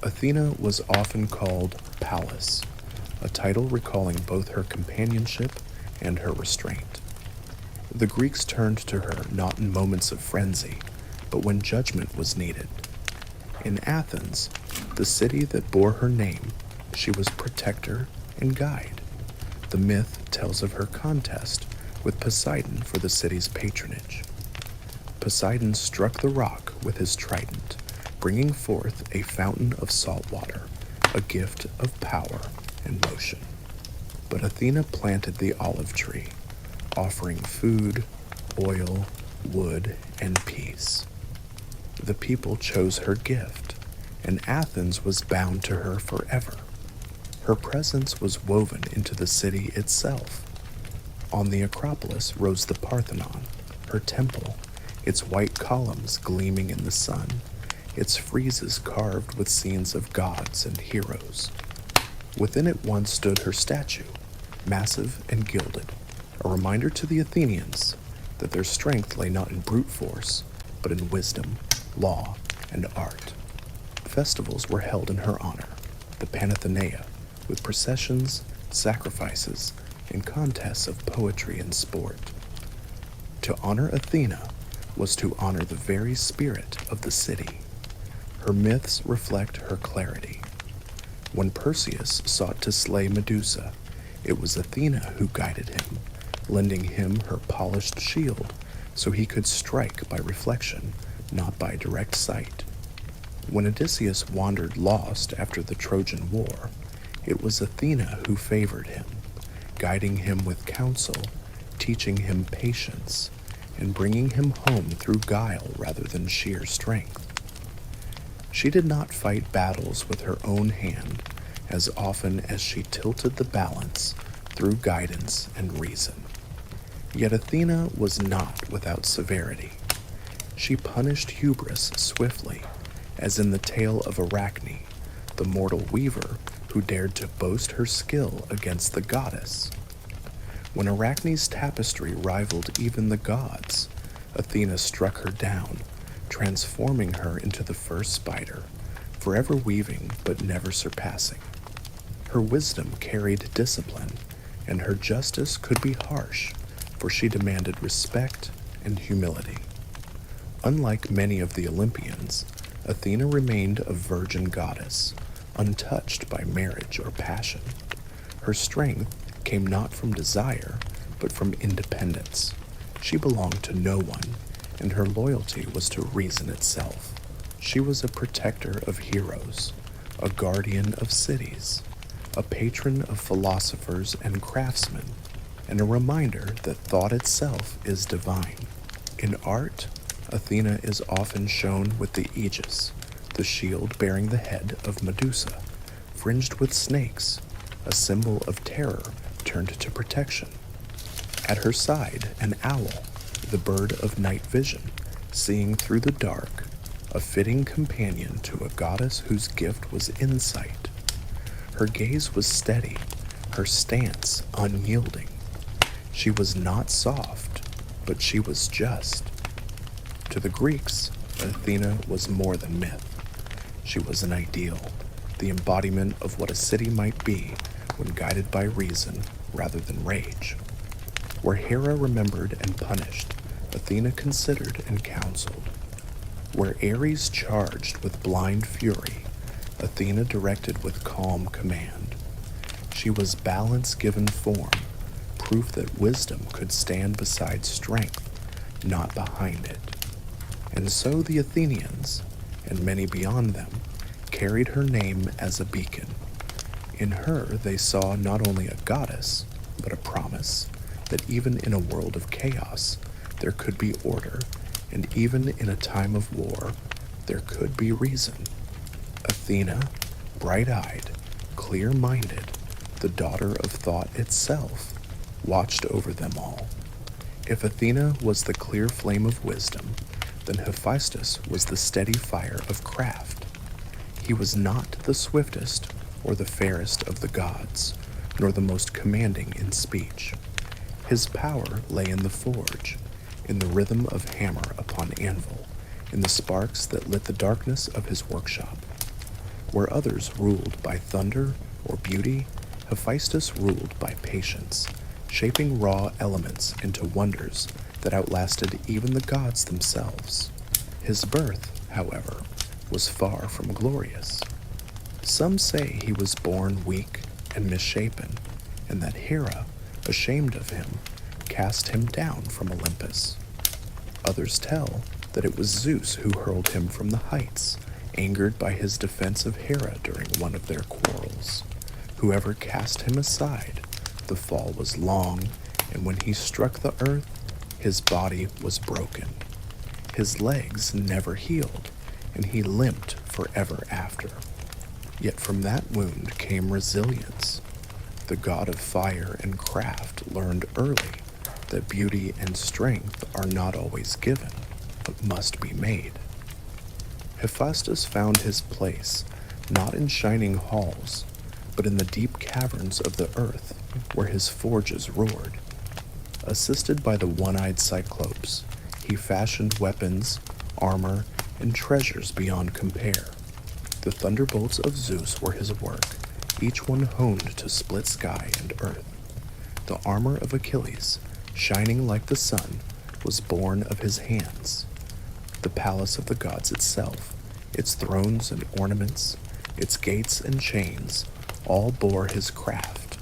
Athena was often called Pallas, a title recalling both her companionship and her restraint. The Greeks turned to her not in moments of frenzy, but when judgment was needed. In Athens, the city that bore her name, she was protector and guide. The myth tells of her contest with Poseidon for the city's patronage. Poseidon struck the rock with his trident, bringing forth a fountain of salt water, a gift of power and motion. But Athena planted the olive tree, offering food, oil, wood, and peace. The people chose her gift, and Athens was bound to her forever. Her presence was woven into the city itself. On the Acropolis rose the Parthenon, her temple, its white columns gleaming in the sun, its friezes carved with scenes of gods and heroes. Within it once stood her statue, massive and gilded, a reminder to the Athenians that their strength lay not in brute force, but in wisdom, law, and art. Festivals were held in her honor, the Panathenaea, with processions, sacrifices, and contests of poetry and sport. To honor Athena was to honor the very spirit of the city. Her myths reflect her clarity. When Perseus sought to slay Medusa, it was Athena who guided him, lending him her polished shield so he could strike by reflection, not by direct sight. When Odysseus wandered lost after the Trojan War, it was Athena who favored him, guiding him with counsel, teaching him patience, and bringing him home through guile rather than sheer strength. She did not fight battles with her own hand, as often as she tilted the balance through guidance and reason. Yet Athena was not without severity. She punished hubris swiftly, as in the tale of Arachne, the mortal weaver who dared to boast her skill against the goddess. When Arachne's tapestry rivaled even the gods, Athena struck her down, transforming her into the first spider, forever weaving but never surpassing. Her wisdom carried discipline, and her justice could be harsh, for she demanded respect and humility. Unlike many of the Olympians, Athena remained a virgin goddess, untouched by marriage or passion. Her strength came not from desire, but from independence. She belonged to no one, and her loyalty was to reason itself. She was a protector of heroes, a guardian of cities, a patron of philosophers and craftsmen, and a reminder that thought itself is divine. In art, Athena is often shown with the aegis, the shield bearing the head of Medusa, fringed with snakes, a symbol of terror turned to protection. At her side, an owl, the bird of night vision, seeing through the dark, a fitting companion to a goddess whose gift was insight. Her gaze was steady, her stance unyielding. She was not soft, but she was just. To the Greeks, Athena was more than myth. She was an ideal, the embodiment of what a city might be when guided by reason rather than rage. Where Hera remembered and punished, Athena considered and counseled. Where Ares charged with blind fury, Athena directed with calm command. She was balance given form, proof that wisdom could stand beside strength, not behind it. And so the Athenians, and many beyond them, carried her name as a beacon. In her they saw not only a goddess, but a promise that even in a world of chaos, there could be order, and even in a time of war, there could be reason. Athena, bright-eyed, clear-minded, the daughter of thought itself, watched over them all. If Athena was the clear flame of wisdom, then Hephaestus was the steady fire of craft. He was not the swiftest or the fairest of the gods, nor the most commanding in speech. His power lay in the forge, in the rhythm of hammer upon anvil, in the sparks that lit the darkness of his workshop. Where others ruled by thunder or beauty, Hephaestus ruled by patience, shaping raw elements into wonders that outlasted even the gods themselves. His birth, however, was far from glorious. Some say he was born weak and misshapen, and that Hera, ashamed of him, cast him down from Olympus. Others tell that it was Zeus who hurled him from the heights, angered by his defense of Hera during one of their quarrels. Whoever cast him aside, the fall was long, and when he struck the earth, his body was broken. His legs never healed, and he limped forever after. Yet from that wound came resilience. The god of fire and craft learned early that beauty and strength are not always given, but must be made. Hephaestus found his place not in shining halls, but in the deep caverns of the earth where his forges roared. Assisted by the one-eyed Cyclopes, he fashioned weapons, armor, and treasures beyond compare. The thunderbolts of Zeus were his work, each one honed to split sky and earth. The armor of Achilles, shining like the sun, was born of his hands. The palace of the gods itself, its thrones and ornaments, its gates and chains, all bore his craft.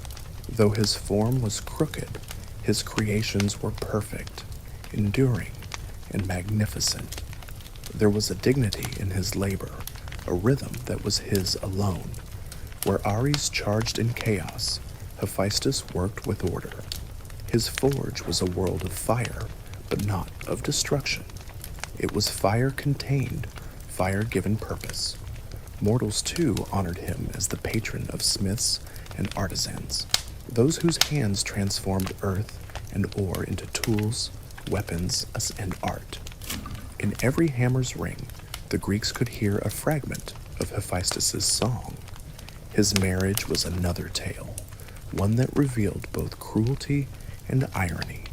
Though his form was crooked, his creations were perfect, enduring, and magnificent. There was a dignity in his labor, a rhythm that was his alone. Where Ares charged in chaos, Hephaestus worked with order. His forge was a world of fire, but not of destruction. It was fire contained, fire given purpose. Mortals too honored him as the patron of smiths and artisans, those whose hands transformed earth and ore into tools, weapons, and art. In every hammer's ring, the Greeks could hear a fragment of Hephaestus's song. His marriage was another tale, one that revealed both cruelty and irony.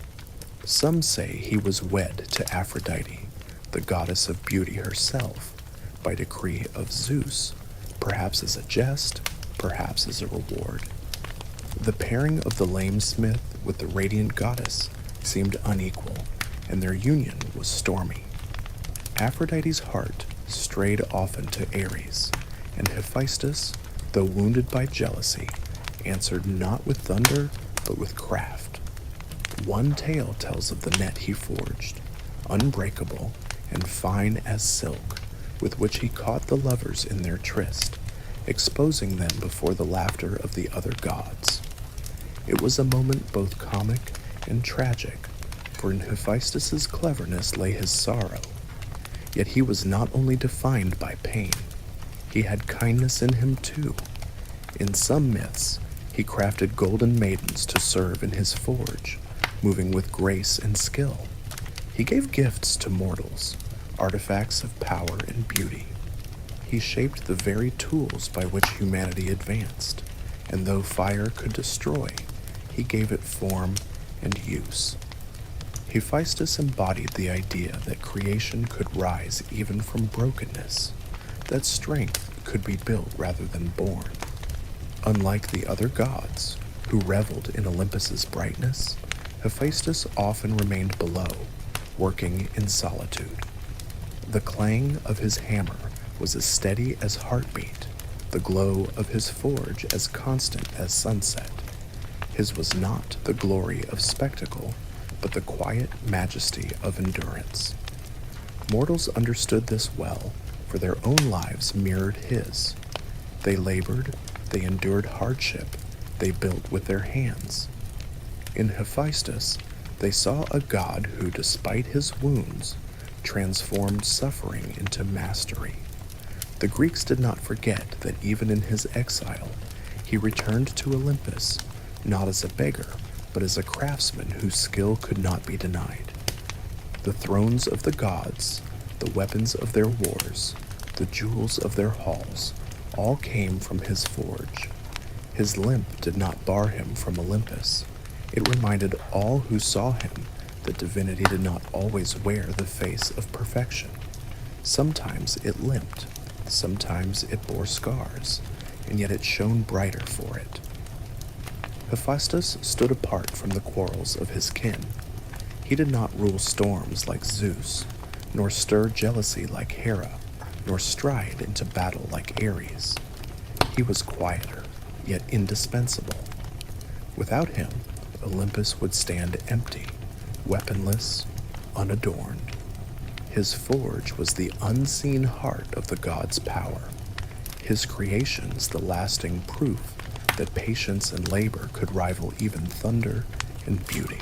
Some say he was wed to Aphrodite, the goddess of beauty herself, by decree of Zeus, perhaps as a jest, perhaps as a reward. The pairing of the lame smith with the radiant goddess seemed unequal, and their union was stormy. Aphrodite's heart strayed often to Ares, and Hephaestus, though wounded by jealousy, answered not with thunder, but with craft. One tale tells of the net he forged, unbreakable and fine as silk, with which he caught the lovers in their tryst, exposing them before the laughter of the other gods. It was a moment both comic and tragic, for in Hephaestus's cleverness lay his sorrow. Yet he was not only defined by pain, he had kindness in him too. In some myths, he crafted golden maidens to serve in his forge, moving with grace and skill. He gave gifts to mortals, artifacts of power and beauty. He shaped the very tools by which humanity advanced, and though fire could destroy, he gave it form and use. Hephaestus embodied the idea that creation could rise even from brokenness, that strength could be built rather than born. Unlike the other gods, who reveled in Olympus's brightness, Hephaestus often remained below, working in solitude. The clang of his hammer was as steady as heartbeat, the glow of his forge as constant as sunset. His was not the glory of spectacle, but the quiet majesty of endurance. Mortals understood this well, for their own lives mirrored his. They labored, they endured hardship, they built with their hands. In Hephaestus, they saw a god who, despite his wounds, transformed suffering into mastery. The Greeks did not forget that even in his exile, he returned to Olympus, not as a beggar, but as a craftsman whose skill could not be denied. The thrones of the gods, the weapons of their wars, the jewels of their halls, all came from his forge. His limp did not bar him from Olympus. It reminded all who saw him that divinity did not always wear the face of perfection. Sometimes it limped, sometimes it bore scars, and yet it shone brighter for it. Hephaestus stood apart from the quarrels of his kin. He did not rule storms like Zeus, nor stir jealousy like Hera, nor stride into battle like Ares. He was quieter, yet indispensable. Without him, Olympus would stand empty, weaponless, unadorned. His forge was the unseen heart of the god's power, his creations the lasting proof that patience and labor could rival even thunder and beauty.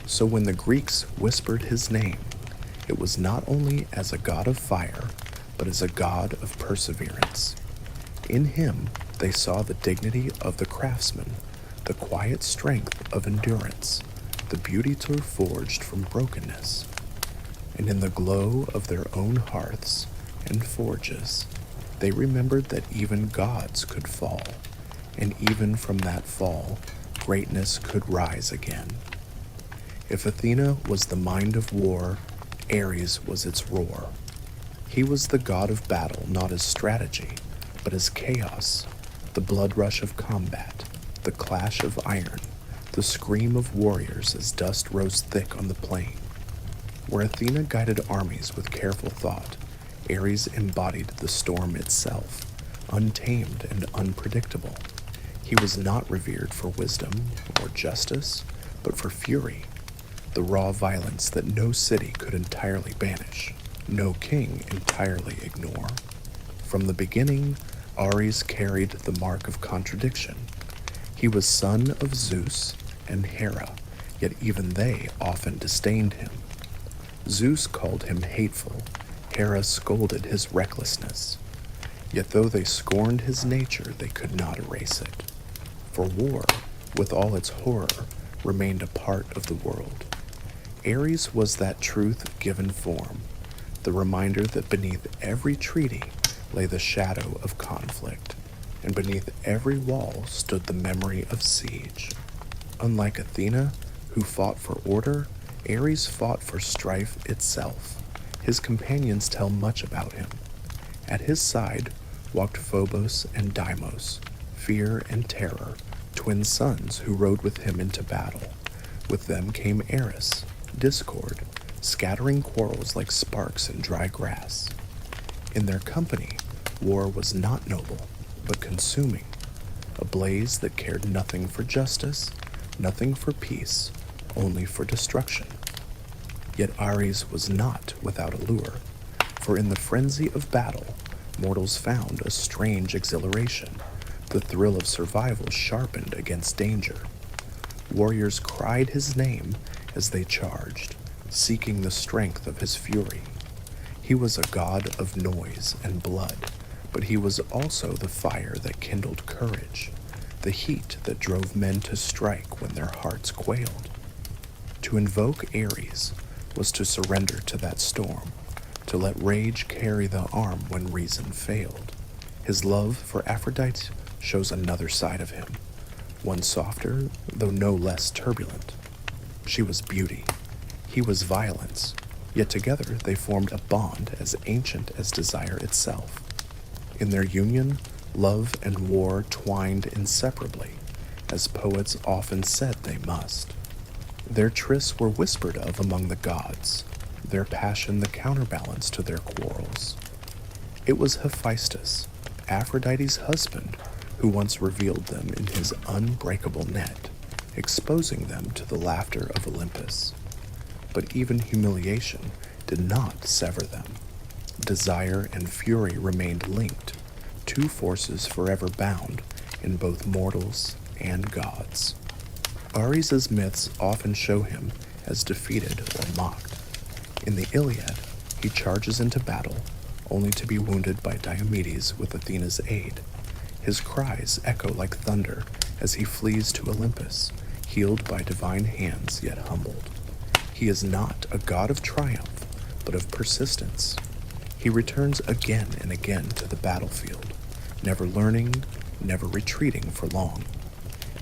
So when the Greeks whispered his name, it was not only as a god of fire, but as a god of perseverance. In him, they saw the dignity of the craftsman, the quiet strength of endurance, the beauty to forged from brokenness. And in the glow of their own hearths and forges, they remembered that even gods could fall, and even from that fall, greatness could rise again. If Athena was the mind of war, Ares was its roar. He was the god of battle not as strategy, but as chaos, the blood rush of combat, the clash of iron, the scream of warriors as dust rose thick on the plain. Where Athena guided armies with careful thought, Ares embodied the storm itself, untamed and unpredictable. He was not revered for wisdom or justice, but for fury, the raw violence that no city could entirely banish, no king entirely ignore. From the beginning, Ares carried the mark of contradiction. He was son of Zeus and Hera, yet even they often disdained him. Zeus called him hateful, Hera scolded his recklessness. Yet though they scorned his nature, they could not erase it. For war, with all its horror, remained a part of the world. Ares was that truth given form, the reminder that beneath every treaty lay the shadow of conflict, and beneath every wall stood the memory of siege. Unlike Athena, who fought for order, Ares fought for strife itself. His companions tell much about him. At his side walked Phobos and Deimos, fear and terror, twin sons who rode with him into battle. With them came Eris, discord, scattering quarrels like sparks in dry grass. In their company, war was not noble, but consuming, a blaze that cared nothing for justice, nothing for peace, only for destruction. Yet Ares was not without allure, for in the frenzy of battle, mortals found a strange exhilaration. The thrill of survival sharpened against danger. Warriors cried his name as they charged, seeking the strength of his fury. He was a god of noise and blood, but he was also the fire that kindled courage, the heat that drove men to strike when their hearts quailed. To invoke Ares was to surrender to that storm, to let rage carry the arm when reason failed. His love for Aphrodite shows another side of him, one softer, though no less turbulent. She was beauty, he was violence, yet together they formed a bond as ancient as desire itself. In their union, love and war twined inseparably, as poets often said they must. Their trysts were whispered of among the gods, their passion the counterbalance to their quarrels. It was Hephaestus, Aphrodite's husband, who once revealed them in his unbreakable net, exposing them to the laughter of Olympus. But even humiliation did not sever them. Desire and fury remained linked, two forces forever bound in both mortals and gods. Ares' myths often show him as defeated or mocked. In the Iliad, he charges into battle, only to be wounded by Diomedes with Athena's aid. His cries echo like thunder as he flees to Olympus, healed by divine hands yet humbled. He is not a god of triumph, but of persistence. He returns again and again to the battlefield, never learning, never retreating for long.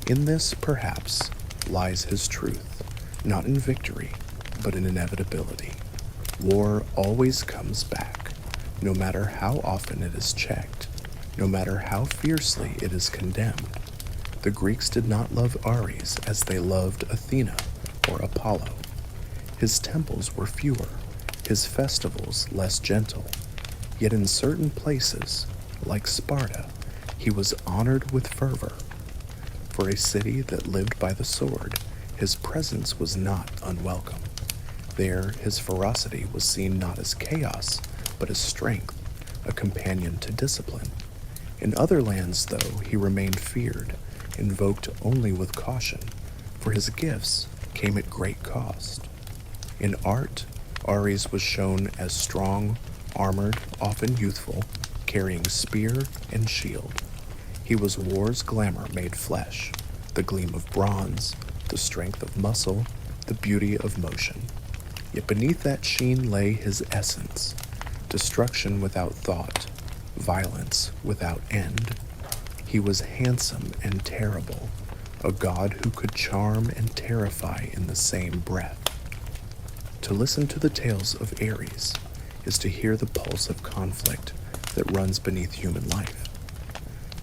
In this, perhaps, lies his truth, not in victory, but in inevitability. War always comes back, no matter how often it is checked, no matter how fiercely it is condemned. The Greeks did not love Ares as they loved Athena or Apollo. His temples were fewer, his festivals less gentle, yet in certain places, like Sparta, he was honored with fervor. For a city that lived by the sword, his presence was not unwelcome. There, his ferocity was seen not as chaos, but as strength, a companion to discipline. In other lands, though, he remained feared, invoked only with caution, for his gifts came at great cost. In art, Ares was shown as strong, armored, often youthful, carrying spear and shield. He was war's glamour made flesh, the gleam of bronze, the strength of muscle, the beauty of motion. Yet beneath that sheen lay his essence, destruction without thought, violence without end. He was handsome and terrible, a god who could charm and terrify in the same breath. To listen to the tales of Ares is to hear the pulse of conflict that runs beneath human life.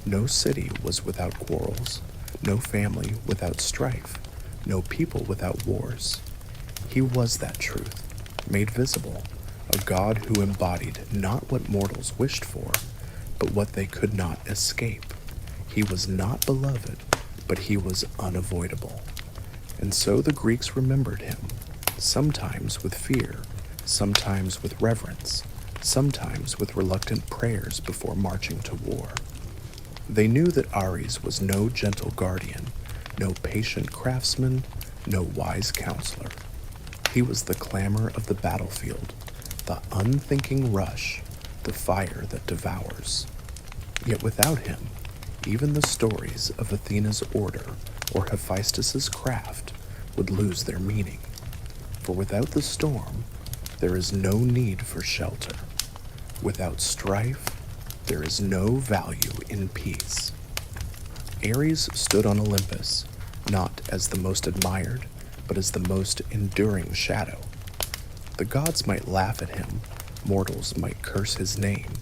No city was without quarrels, no family without strife, no people without wars. He was that truth, made visible, a god who embodied not what mortals wished for, but what they could not escape. He was not beloved, but he was unavoidable. And so the Greeks remembered him, sometimes with fear, sometimes with reverence, sometimes with reluctant prayers before marching to war. They knew that Ares was no gentle guardian, no patient craftsman, no wise counselor. He was the clamor of the battlefield, the unthinking rush, the fire that devours. Yet without him, even the stories of Athena's order or Hephaestus's craft would lose their meaning. For without the storm, there is no need for shelter. Without strife, there is no value in peace. Ares stood on Olympus, not as the most admired, but as the most enduring shadow. The gods might laugh at him, mortals might curse his name,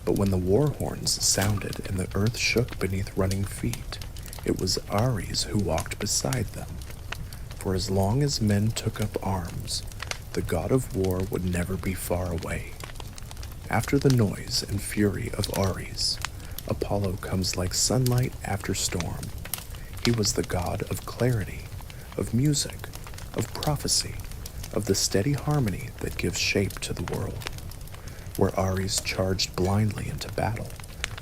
but when the war horns sounded and the earth shook beneath running feet, it was Ares who walked beside them. For as long as men took up arms, the god of war would never be far away. After the noise and fury of Ares, Apollo comes like sunlight after storm. He was the god of clarity, of music, of prophecy, of the steady harmony that gives shape to the world. Where Ares charged blindly into battle,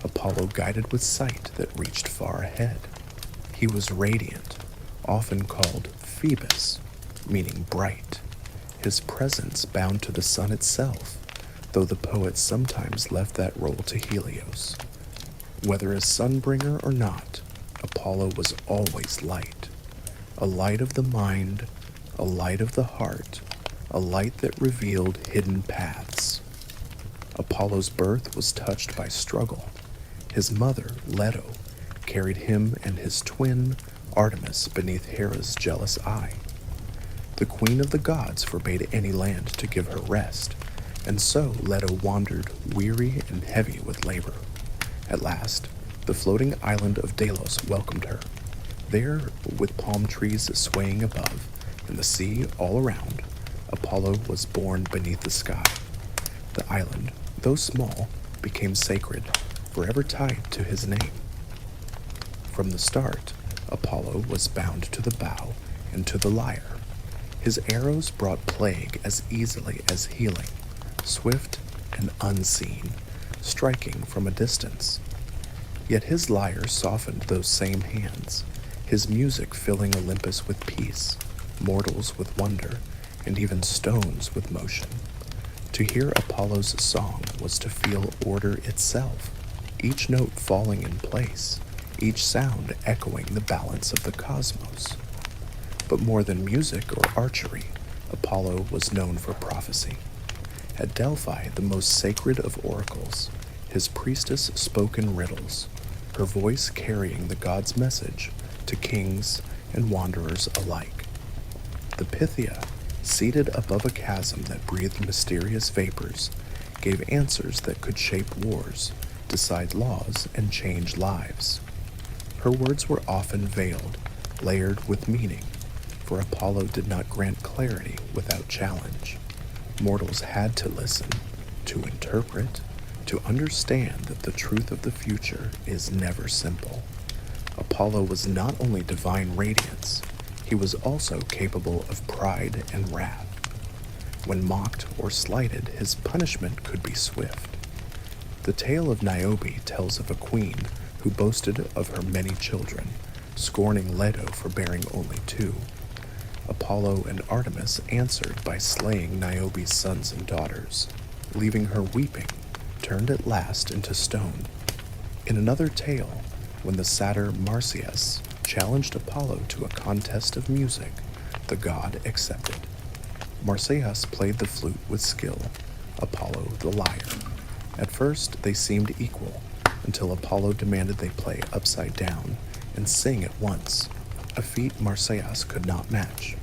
Apollo guided with sight that reached far ahead. He was radiant, often called Phoebus, meaning bright, his presence bound to the sun itself, though the poets sometimes left that role to Helios. Whether as sunbringer or not, Apollo was always light, a light of the mind, a light of the heart, a light that revealed hidden paths. Apollo's birth was touched by struggle. His mother, Leto, carried him and his twin, Artemis, beneath Hera's jealous eye. The queen of the gods forbade any land to give her rest, and so Leto wandered weary and heavy with labor. At last, the floating island of Delos welcomed her. There, with palm trees swaying above, and the sea all around, Apollo was born beneath the sky. The island, though small, became sacred, forever tied to his name. From the start, Apollo was bound to the bow and to the lyre. His arrows brought plague as easily as healing, swift and unseen, striking from a distance. Yet his lyre softened those same hands, his music filling Olympus with peace, mortals with wonder, and even stones with motion. To hear Apollo's song was to feel order itself, each note falling in place, each sound echoing the balance of the cosmos. But more than music or archery, Apollo was known for prophecy. At Delphi, the most sacred of oracles, his priestess spoke in riddles, her voice carrying the god's message to kings and wanderers alike. The Pythia, seated above a chasm that breathed mysterious vapors, gave answers that could shape wars, decide laws, and change lives. Her words were often veiled, layered with meaning, for Apollo did not grant clarity without challenge. Mortals had to listen, to interpret, to understand that the truth of the future is never simple. Apollo was not only divine radiance, he was also capable of pride and wrath. When mocked or slighted, his punishment could be swift. The tale of Niobe tells of a queen who boasted of her many children, scorning Leto for bearing only 2. Apollo and Artemis answered by slaying Niobe's sons and daughters, leaving her weeping, turned at last into stone. In another tale, when the satyr Marsyas challenged Apollo to a contest of music, the god accepted. Marsyas played the flute with skill, Apollo the lyre. At first, they seemed equal, until Apollo demanded they play upside down and sing at once, a feat Marsyas could not match.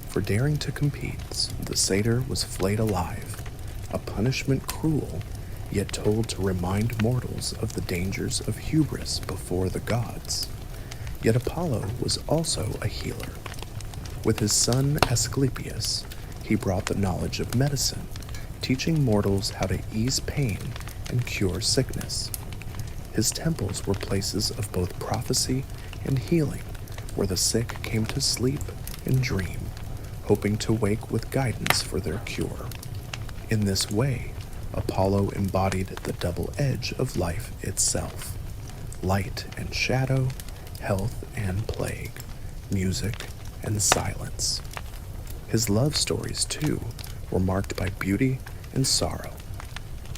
For daring to compete, the satyr was flayed alive, a punishment cruel, yet told to remind mortals of the dangers of hubris before the gods. Yet Apollo was also a healer. With his son Asclepius, he brought the knowledge of medicine, teaching mortals how to ease pain and cure sickness. His temples were places of both prophecy and healing, where the sick came to sleep and dream, hoping to wake with guidance for their cure. In this way, Apollo embodied the double edge of life itself: light and shadow, health and plague, music and silence. His love stories, too, were marked by beauty and sorrow.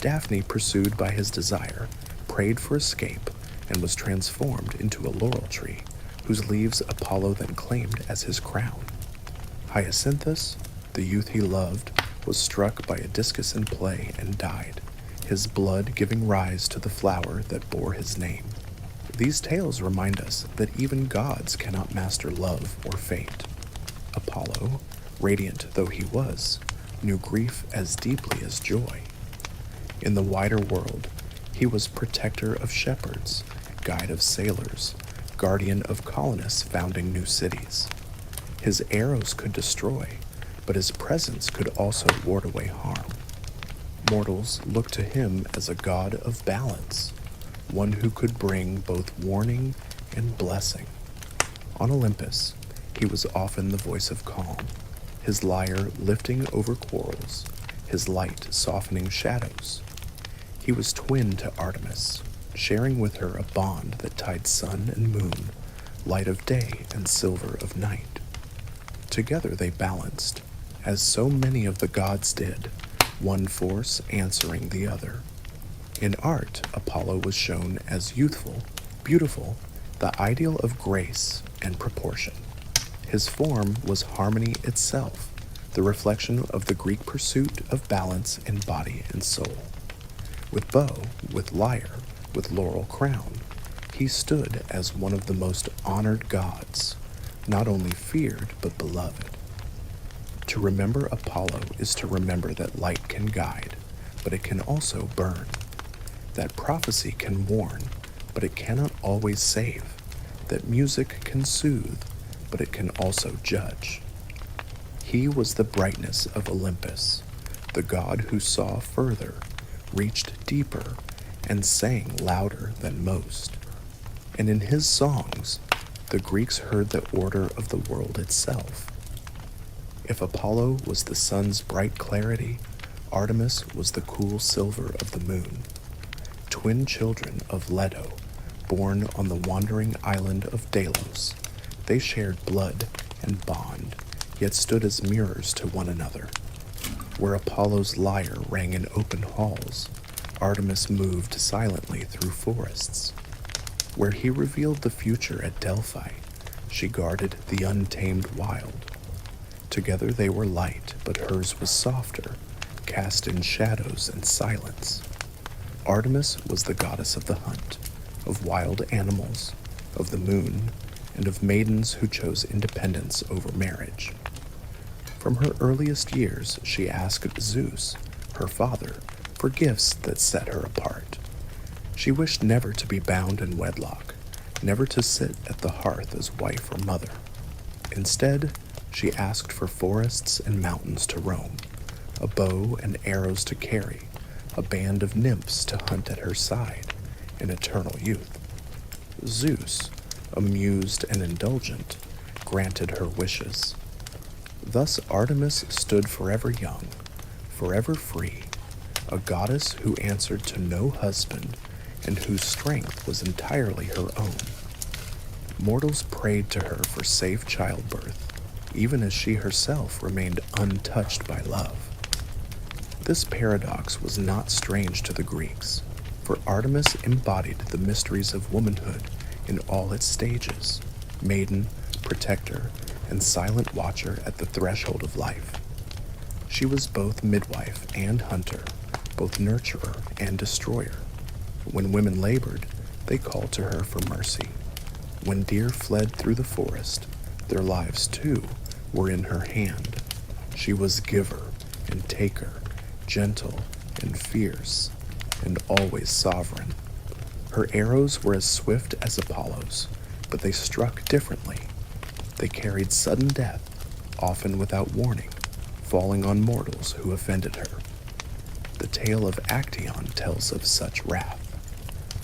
Daphne pursued by his desire, prayed for escape and was transformed into a laurel tree, whose leaves Apollo then claimed as his crown. Hyacinthus, the youth he loved, was struck by a discus in play and died, his blood giving rise to the flower that bore his name. These tales remind us that even gods cannot master love or fate. Apollo, radiant though he was, knew grief as deeply as joy. In the wider world, he was protector of shepherds, guide of sailors, guardian of colonists founding new cities. His arrows could destroy, but his presence could also ward away harm. Mortals looked to him as a god of balance, one who could bring both warning and blessing. On Olympus, he was often the voice of calm, his lyre lifting over quarrels, his light softening shadows. He was twin to Artemis, sharing with her a bond that tied sun and moon, light of day and silver of night. Together they balanced, as so many of the gods did, one force answering the other. In art, Apollo was shown as youthful, beautiful, the ideal of grace and proportion. His form was harmony itself, the reflection of the Greek pursuit of balance in body and soul. With bow, with lyre, with laurel crown, he stood as one of the most honored gods, not only feared but beloved. To remember Apollo is to remember that light can guide, but it can also burn. That prophecy can warn, but it cannot always save. That music can soothe, but it can also judge. He was the brightness of Olympus, the god who saw further, reached deeper, and sang louder than most. And in his songs, the Greeks heard the order of the world itself. If Apollo was the sun's bright clarity, Artemis was the cool silver of the moon. Twin children of Leto, born on the wandering island of Delos, they shared blood and bond, yet stood as mirrors to one another. Where Apollo's lyre rang in open halls, Artemis moved silently through forests. Where he revealed the future at Delphi, she guarded the untamed wild. Together they were light, but hers was softer, cast in shadows and silence. Artemis was the goddess of the hunt, of wild animals, of the moon, and of maidens who chose independence over marriage. From her earliest years, she asked Zeus, her father, for gifts that set her apart. She wished never to be bound in wedlock, never to sit at the hearth as wife or mother. Instead, she asked for forests and mountains to roam, a bow and arrows to carry, a band of nymphs to hunt at her side, in eternal youth. Zeus, amused and indulgent, granted her wishes. Thus Artemis stood forever young, forever free, a goddess who answered to no husband and whose strength was entirely her own. Mortals prayed to her for safe childbirth, even as she herself remained untouched by love. This paradox was not strange to the Greeks, for Artemis embodied the mysteries of womanhood in all its stages, maiden, protector, and silent watcher at the threshold of life. She was both midwife and hunter, both nurturer and destroyer. When women labored, they called to her for mercy. When deer fled through the forest, their lives too were in her hand. She was giver and taker, gentle and fierce, and always sovereign. Her arrows were as swift as Apollo's, but they struck differently. They carried sudden death, often without warning, falling on mortals who offended her. The tale of Actaeon tells of such wrath.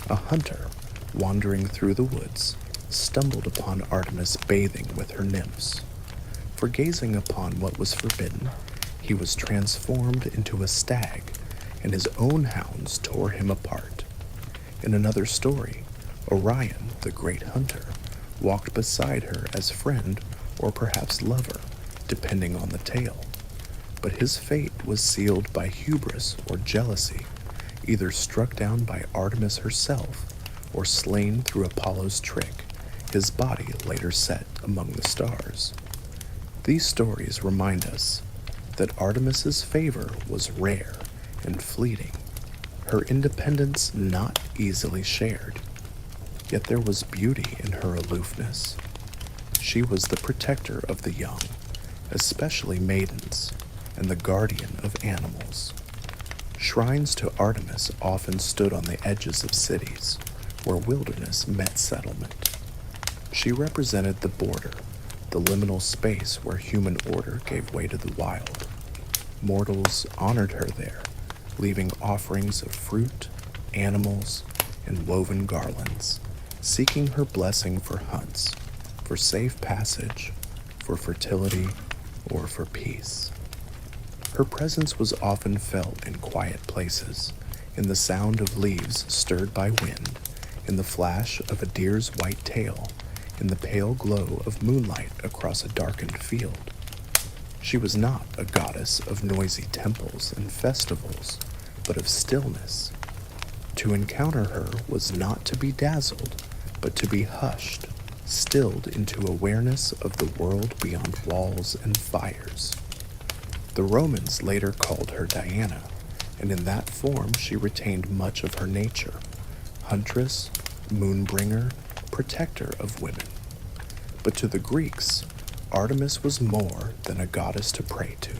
A hunter, wandering through the woods, stumbled upon Artemis bathing with her nymphs. For gazing upon what was forbidden, he was transformed into a stag, and his own hounds tore him apart. In another story, Orion, the great hunter, walked beside her as friend or perhaps lover, depending on the tale. But his fate was sealed by hubris or jealousy, either struck down by Artemis herself or slain through Apollo's trick, his body later set among the stars. These stories remind us that Artemis's favor was rare and fleeting, her independence not easily shared. Yet there was beauty in her aloofness. She was the protector of the young, especially maidens, and the guardian of animals. Shrines to Artemis often stood on the edges of cities, where wilderness met settlement. She represented the border, the liminal space where human order gave way to the wild. Mortals honored her there, leaving offerings of fruit, animals, and woven garlands, seeking her blessing for hunts, for safe passage, for fertility, or for peace. Her presence was often felt in quiet places, in the sound of leaves stirred by wind, in the flash of a deer's white tail, in the pale glow of moonlight across a darkened field. She was not a goddess of noisy temples and festivals, but of stillness. To encounter her was not to be dazzled, but to be hushed, stilled into awareness of the world beyond walls and fires. The Romans later called her Diana, and in that form she retained much of her nature: huntress, moonbringer, protector of women. But to the Greeks, Artemis was more than a goddess to pray to.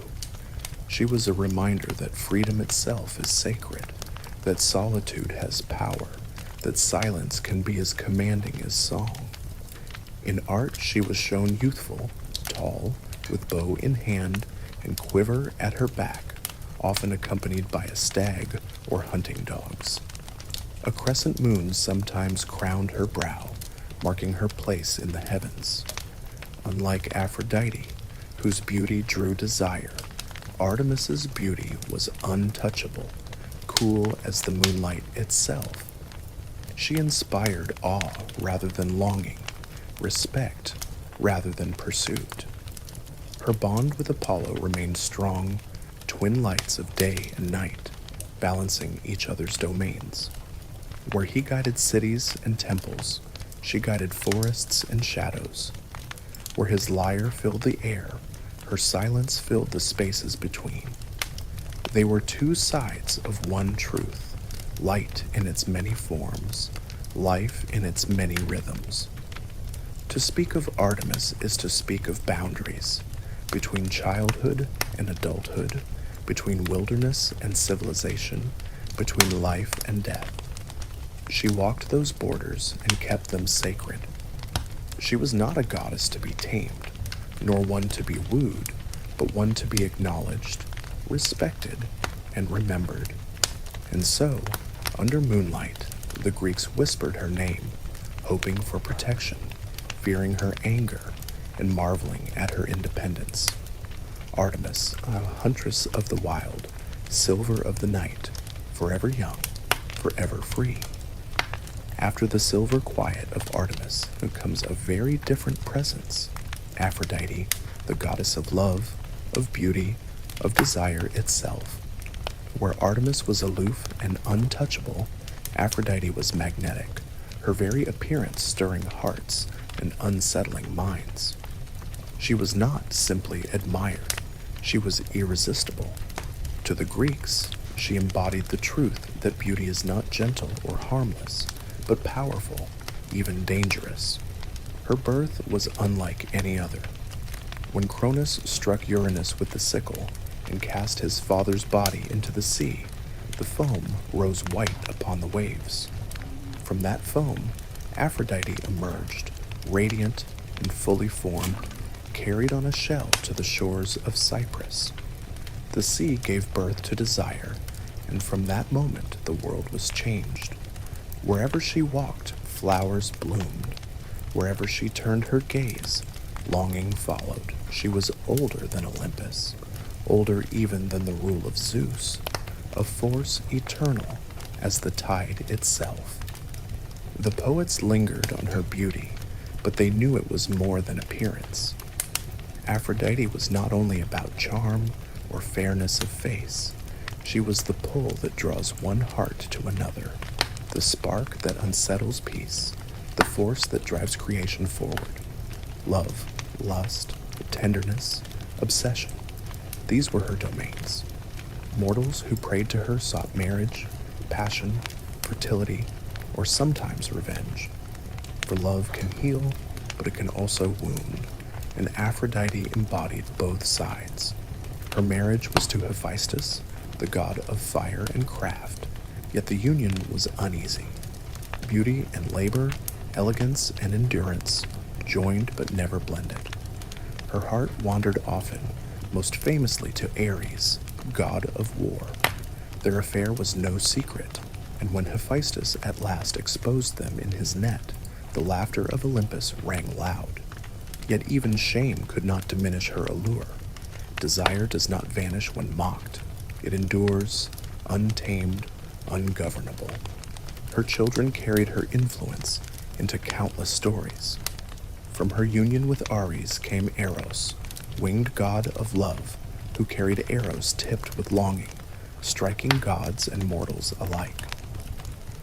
She was a reminder that freedom itself is sacred, that solitude has power, that silence can be as commanding as song. In art, she was shown youthful, tall, with bow in hand and quiver at her back, often accompanied by a stag or hunting dogs. A crescent moon sometimes crowned her brow, marking her place in the heavens. Unlike Aphrodite, whose beauty drew desire, Artemis's beauty was untouchable, cool as the moonlight itself. She inspired awe rather than longing, respect rather than pursuit. Her bond with Apollo remained strong, twin lights of day and night, balancing each other's domains. Where he guided cities and temples, she guided forests and shadows. Where his lyre filled the air, her silence filled the spaces between. They were two sides of one truth, light in its many forms, life in its many rhythms. To speak of Artemis is to speak of boundaries, between childhood and adulthood, between wilderness and civilization, between life and death. She walked those borders and kept them sacred. She was not a goddess to be tamed, nor one to be wooed, but one to be acknowledged, respected, and remembered. And so, under moonlight, the Greeks whispered her name, hoping for protection, fearing her anger, and marveling at her independence. Artemis, a huntress of the wild, silver of the night, forever young, forever free. After the silver quiet of Artemis comes a very different presence: Aphrodite, the goddess of love, of beauty, of desire itself. Where Artemis was aloof and untouchable, Aphrodite was magnetic, her very appearance stirring hearts and unsettling minds. She was not simply admired, she was irresistible. To the Greeks, she embodied the truth that beauty is not gentle or harmless, but powerful, even dangerous. Her birth was unlike any other. When Cronus struck Uranus with the sickle and cast his father's body into the sea, the foam rose white upon the waves. From that foam, Aphrodite emerged, radiant and fully formed, carried on a shell to the shores of Cyprus. The sea gave birth to desire, and from that moment the world was changed. Wherever she walked, flowers bloomed. Wherever she turned her gaze, longing followed. She was older than Olympus, older even than the rule of Zeus, a force eternal as the tide itself. The poets lingered on her beauty, but they knew it was more than appearance. Aphrodite was not only about charm or fairness of face. She was the pull that draws one heart to another, the spark that unsettles peace, the force that drives creation forward. Love, lust, tenderness, obsession. These were her domains. Mortals who prayed to her sought marriage, passion, fertility, or sometimes revenge. For love can heal, but it can also wound, and Aphrodite embodied both sides. Her marriage was to Hephaestus, the god of fire and craft, yet the union was uneasy. Beauty and labor, elegance and endurance, joined but never blended. Her heart wandered often, most famously to Ares, god of war. Their affair was no secret, and when Hephaestus at last exposed them in his net, the laughter of Olympus rang loud. Yet even shame could not diminish her allure. Desire does not vanish when mocked. It endures, untamed, ungovernable. Her children carried her influence into countless stories. From her union with Ares came Eros, winged god of love, who carried arrows tipped with longing, striking gods and mortals alike.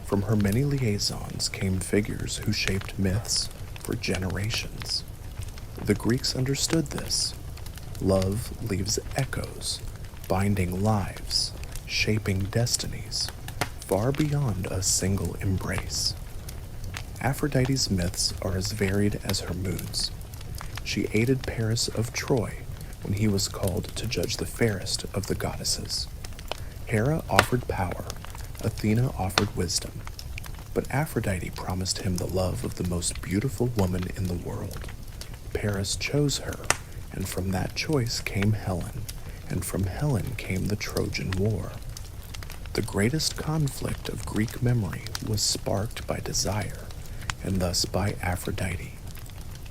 From her many liaisons came figures who shaped myths for generations. The Greeks understood this. Love leaves echoes, binding lives, shaping destinies, far beyond a single embrace. Aphrodite's myths are as varied as her moods. She aided Paris of Troy when he was called to judge the fairest of the goddesses. Hera offered power, Athena offered wisdom, but Aphrodite promised him the love of the most beautiful woman in the world. Paris chose her, and from that choice came Helen, and from Helen came the Trojan War. The greatest conflict of Greek memory was sparked by desire, and thus by Aphrodite.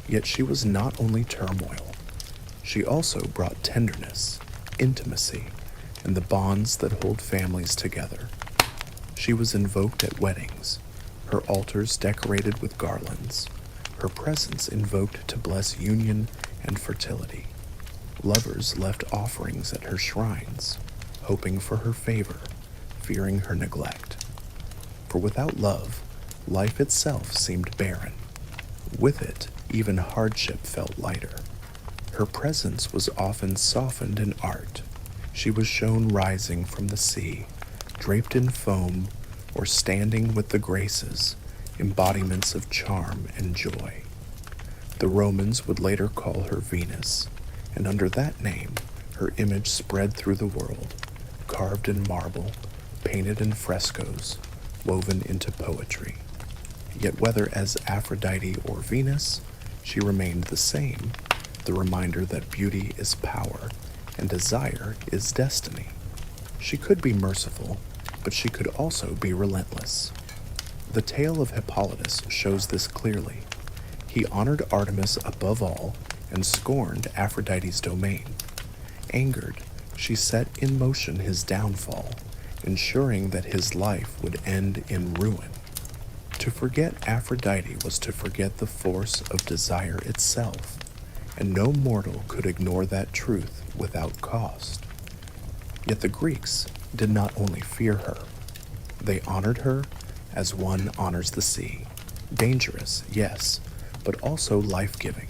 Yet she was not only turmoil. She also brought tenderness, intimacy, and the bonds that hold families together. She was invoked at weddings, her altars decorated with garlands, her presence invoked to bless union and fertility. Lovers left offerings at her shrines, hoping for her favor, fearing her neglect. For without love, life itself seemed barren. With it, even hardship felt lighter. Her presence was often softened in art. She was shown rising from the sea, draped in foam, or standing with the Graces, embodiments of charm and joy. The Romans would later call her Venus, and under that name, her image spread through the world, carved in marble, painted in frescoes, woven into poetry. Yet whether as Aphrodite or Venus, she remained the same, the reminder that beauty is power and desire is destiny. She could be merciful, but she could also be relentless. The tale of Hippolytus shows this clearly. He honored Artemis above all and scorned Aphrodite's domain. Angered, she set in motion his downfall, ensuring that his life would end in ruin. To forget Aphrodite was to forget the force of desire itself, and no mortal could ignore that truth without cost. Yet the Greeks did not only fear her, they honored her as one honors the sea. Dangerous, yes, but also life-giving,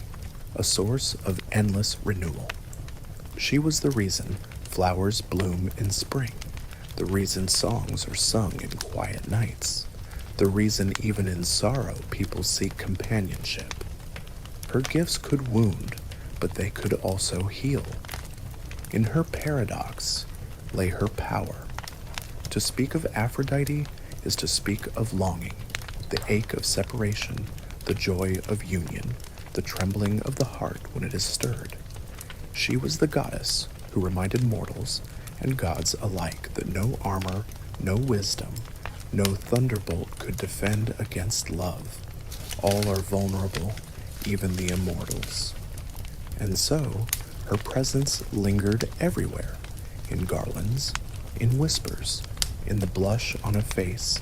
a source of endless renewal. She was the reason flowers bloom in spring, the reason songs are sung in quiet nights, the reason even in sorrow people seek companionship. Her gifts could wound, but they could also heal. In her paradox lay her power. To speak of Aphrodite is to speak of longing, the ache of separation, the joy of union, the trembling of the heart when it is stirred. She was the goddess who reminded mortals and gods alike that no armor, no wisdom, no thunderbolt could defend against love. All are vulnerable, even the immortals. And so, her presence lingered everywhere, in garlands, in whispers, in the blush on a face,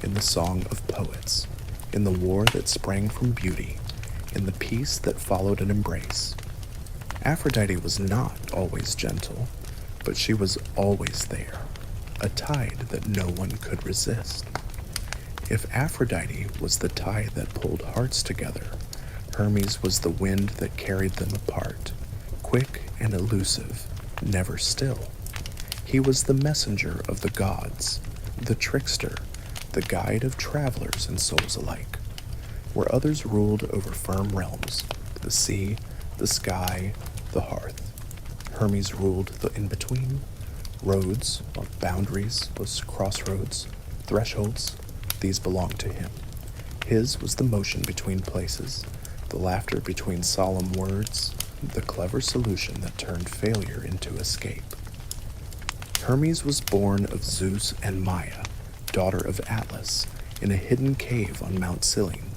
in the song of poets, in the war that sprang from beauty, in the peace that followed an embrace. Aphrodite was not always gentle, but she was always there. a tide that no one could resist. If Aphrodite was the tie that pulled hearts together, Hermes was the wind that carried them apart, quick and elusive, never still. He was the messenger of the gods, the trickster, the guide of travelers and souls alike. Where others ruled over firm realms, the sea, the sky, the hearth, Hermes ruled the in-between, roads, or boundaries, was crossroads, thresholds, these belonged to him. His was the motion between places, the laughter between solemn words, the clever solution that turned failure into escape. Hermes was born of Zeus and Maia, daughter of Atlas, in a hidden cave on Mount Cyllene.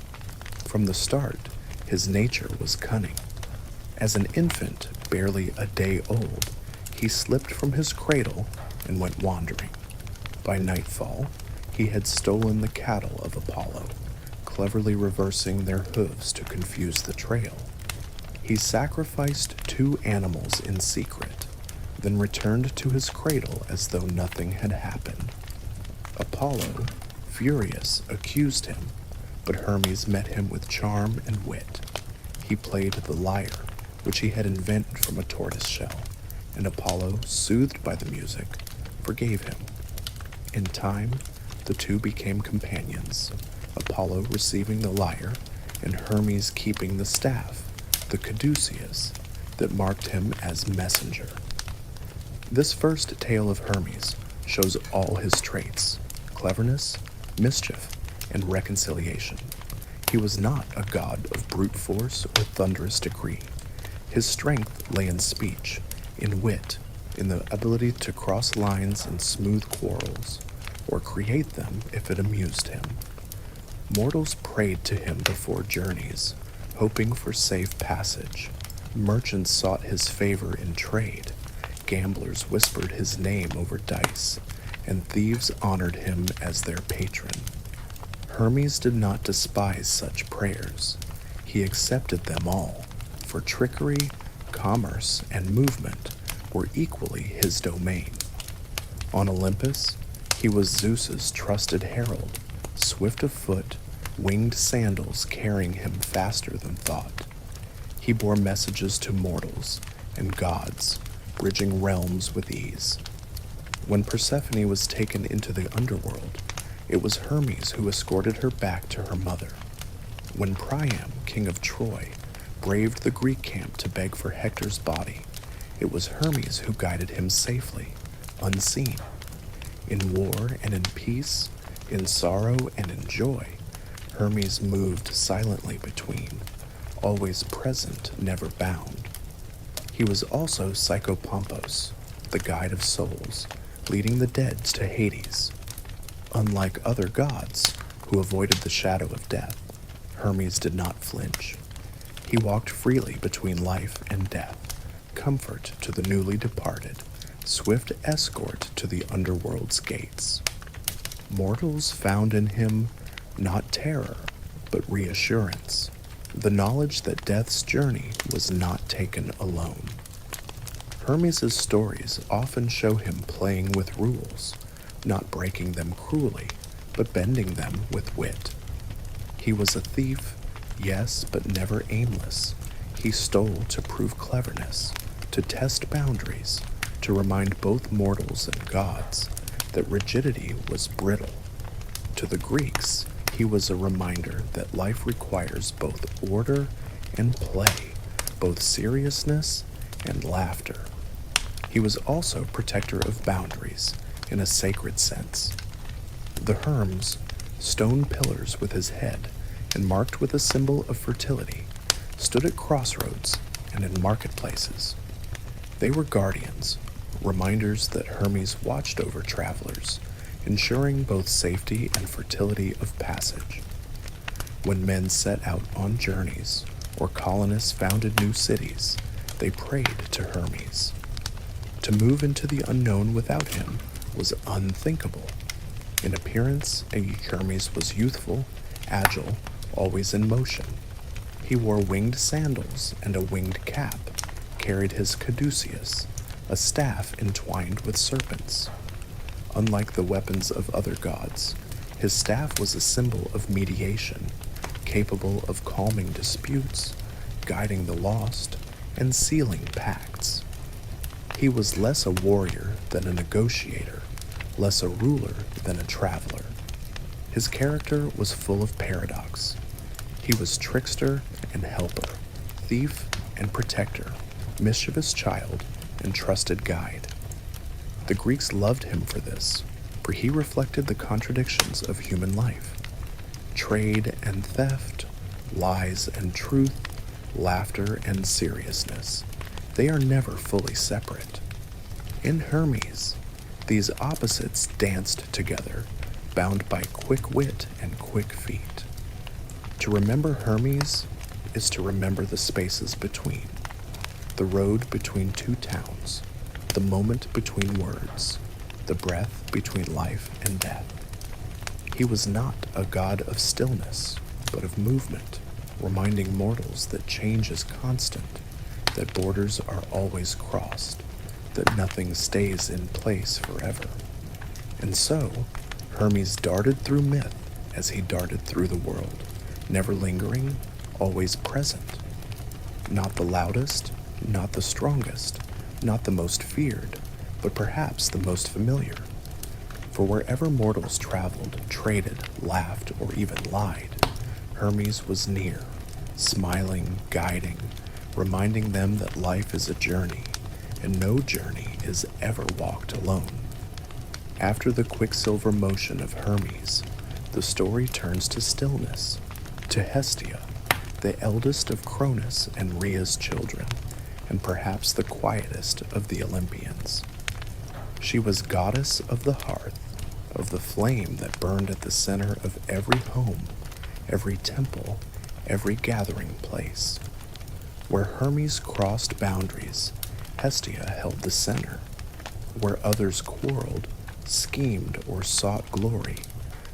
From the start, his nature was cunning. As an infant, barely a day old, he slipped from his cradle and went wandering. By nightfall, he had stolen the cattle of Apollo, cleverly reversing their hooves to confuse the trail. He sacrificed 2 animals in secret, then returned to his cradle as though nothing had happened. Apollo, furious, accused him, but Hermes met him with charm and wit. He played the lyre, which he had invented from a tortoise shell, and Apollo, soothed by the music, forgave him. In time, the two became companions, Apollo receiving the lyre, and Hermes keeping the staff, the caduceus, that marked him as messenger. This first tale of Hermes shows all his traits: cleverness, mischief, and reconciliation. He was not a god of brute force or thunderous decree. His strength lay in speech, in wit, in the ability to cross lines and smooth quarrels, or create them if it amused him. Mortals prayed to him before journeys, hoping for safe passage. Merchants sought his favor in trade. Gamblers whispered his name over dice, and thieves honored him as their patron. Hermes did not despise such prayers. He accepted them all, for trickery, commerce, and movement were equally his domain. On Olympus, he was Zeus's trusted herald, swift of foot, winged sandals carrying him faster than thought. He bore messages to mortals and gods, bridging realms with ease. When Persephone was taken into the underworld, it was Hermes who escorted her back to her mother. When Priam, king of Troy, braved the Greek camp to beg for Hector's body, it was Hermes who guided him safely, unseen. In war and in peace, in sorrow and in joy, Hermes moved silently between, always present, never bound. He was also Psychopompos, the guide of souls, leading the dead to Hades. Unlike other gods, who avoided the shadow of death, Hermes did not flinch. He walked freely between life and death, comfort to the newly departed, swift escort to the underworld's gates. Mortals found in him not terror, but reassurance, the knowledge that death's journey was not taken alone. Hermes' stories often show him playing with rules, not breaking them cruelly, but bending them with wit. He was a thief, yes, but never aimless. He stole to prove cleverness, to test boundaries, to remind both mortals and gods that rigidity was brittle. To the Greeks, he was a reminder that life requires both order and play, both seriousness and laughter. He was also protector of boundaries, in a sacred sense. The Herms, stone pillars with his head and marked with a symbol of fertility, stood at crossroads and in marketplaces. They were guardians, reminders that Hermes watched over travelers, ensuring both safety and fertility of passage. When men set out on journeys or colonists founded new cities, they prayed to Hermes. To move into the unknown without him was unthinkable. In appearance, Hermes was youthful, agile, always in motion. He wore winged sandals and a winged cap, carried his caduceus, a staff entwined with serpents. Unlike the weapons of other gods, his staff was a symbol of mediation, capable of calming disputes, guiding the lost, and sealing pacts. He was less a warrior than a negotiator, less a ruler than a traveler. His character was full of paradox. He was trickster and helper, thief and protector, mischievous child and trusted guide. The Greeks loved him for this, for he reflected the contradictions of human life. Trade and theft, lies and truth, laughter and seriousness. They are never fully separate. In Hermes, these opposites danced together, bound by quick wit and quick feet. To remember Hermes is to remember the spaces between, the road between two towns, the moment between words, the breath between life and death. He was not a god of stillness, but of movement, reminding mortals that change is constant, that borders are always crossed, that nothing stays in place forever. And so, Hermes darted through myth as he darted through the world, never lingering, always present. Not the loudest, not the strongest, not the most feared, but perhaps the most familiar. For wherever mortals traveled, traded, laughed, or even lied, Hermes was near, smiling, guiding, reminding them that life is a journey, and no journey is ever walked alone. After the quicksilver motion of Hermes, the story turns to stillness, to Hestia, the eldest of Cronus and Rhea's children, and perhaps the quietest of the Olympians. She was goddess of the hearth, of the flame that burned at the center of every home, every temple, every gathering place. Where Hermes crossed boundaries, Hestia held the center. Where others quarreled, schemed, or sought glory,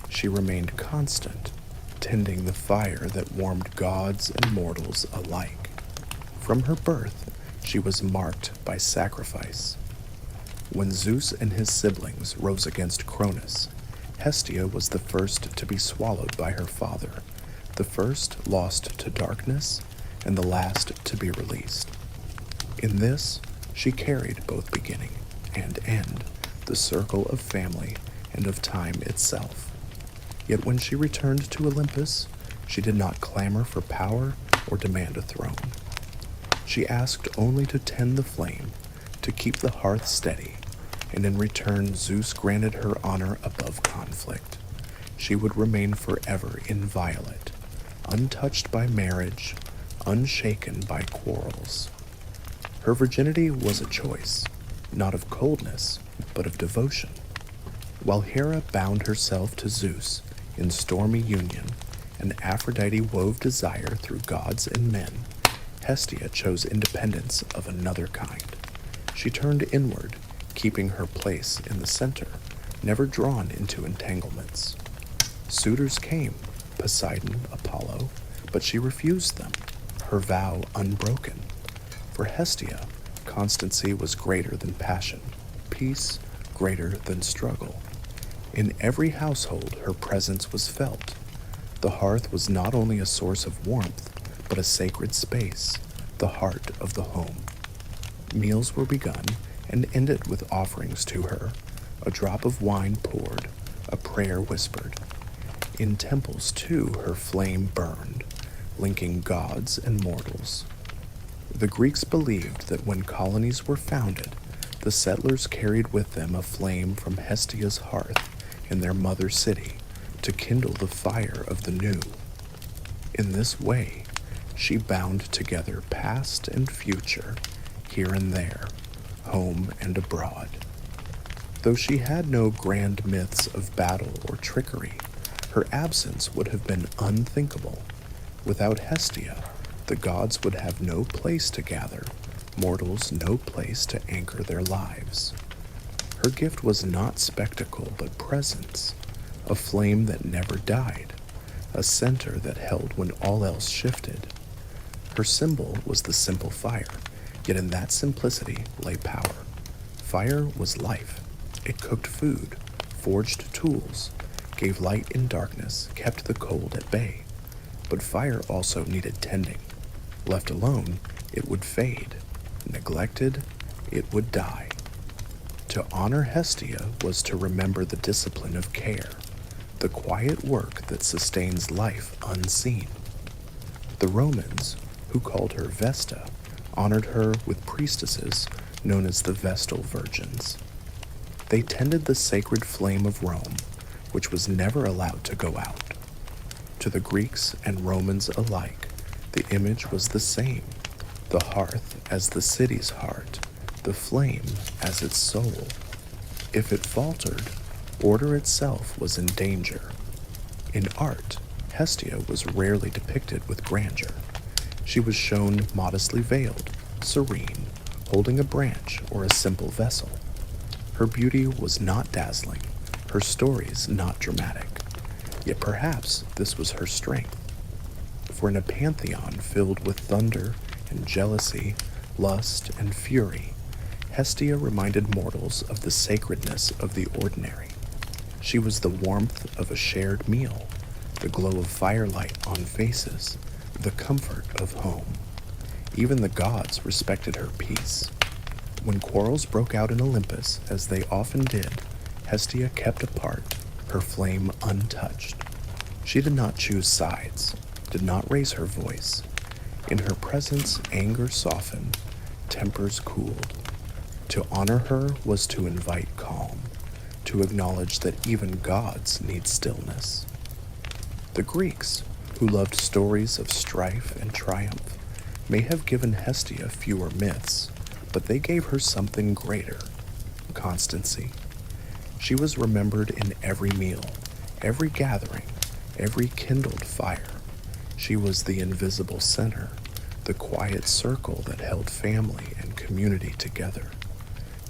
she remained constant, tending the fire that warmed gods and mortals alike. From her birth, she was marked by sacrifice. When Zeus and his siblings rose against Cronus, Hestia was the first to be swallowed by her father, the first lost to darkness, and the last to be released. In this, she carried both beginning and end, the circle of family and of time itself. Yet when she returned to Olympus, she did not clamor for power or demand a throne. She asked only to tend the flame, to keep the hearth steady, and in return Zeus granted her honor above conflict. She would remain forever inviolate, untouched by marriage, unshaken by quarrels. Her virginity was a choice, not of coldness, but of devotion. While Hera bound herself to Zeus in stormy union, and Aphrodite wove desire through gods and men, Hestia chose independence of another kind. She turned inward, keeping her place in the center, never drawn into entanglements. Suitors came, Poseidon, Apollo, but she refused them, her vow unbroken. For Hestia, constancy was greater than passion, peace greater than struggle. In every household her presence was felt. The hearth was not only a source of warmth, but a sacred space, the heart of the home. Meals were begun and ended with offerings to her, a drop of wine poured, a prayer whispered. In temples, too, her flame burned, linking gods and mortals. The Greeks believed that when colonies were founded, the settlers carried with them a flame from Hestia's hearth in their mother city to kindle the fire of the new. In this way, she bound together past and future, here and there, home and abroad. Though she had no grand myths of battle or trickery, her absence would have been unthinkable. Without Hestia, the gods would have no place to gather, mortals no place to anchor their lives. Her gift was not spectacle but presence, a flame that never died, a center that held when all else shifted. Her symbol was the simple fire, yet in that simplicity lay power. Fire was life. It cooked food, forged tools, gave light in darkness, kept the cold at bay. But fire also needed tending. Left alone, it would fade. Neglected, it would die. To honor Hestia was to remember the discipline of care, the quiet work that sustains life unseen. The Romans, who called her Vesta, honored her with priestesses known as the Vestal Virgins. They tended the sacred flame of Rome, which was never allowed to go out. To the Greeks and Romans alike, the image was the same, the hearth as the city's heart, the flame as its soul. If it faltered, order itself was in danger. In art, Hestia was rarely depicted with grandeur. She was shown modestly veiled, serene, holding a branch or a simple vessel. Her beauty was not dazzling, her stories not dramatic. Yet perhaps this was her strength. For in a pantheon filled with thunder and jealousy, lust and fury, Hestia reminded mortals of the sacredness of the ordinary. She was the warmth of a shared meal, the glow of firelight on faces, the comfort of home. Even the gods respected her peace. When quarrels broke out in Olympus, as they often did, Hestia kept apart, her flame untouched. She did not choose sides, did not raise her voice. In her presence, anger softened, tempers cooled. To honor her was to invite calm, to acknowledge that even gods need stillness. The Greeks, who loved stories of strife and triumph, may have given Hestia fewer myths, but they gave her something greater: constancy. She was remembered in every meal, every gathering, every kindled fire. She was the invisible center, the quiet circle that held family and community together.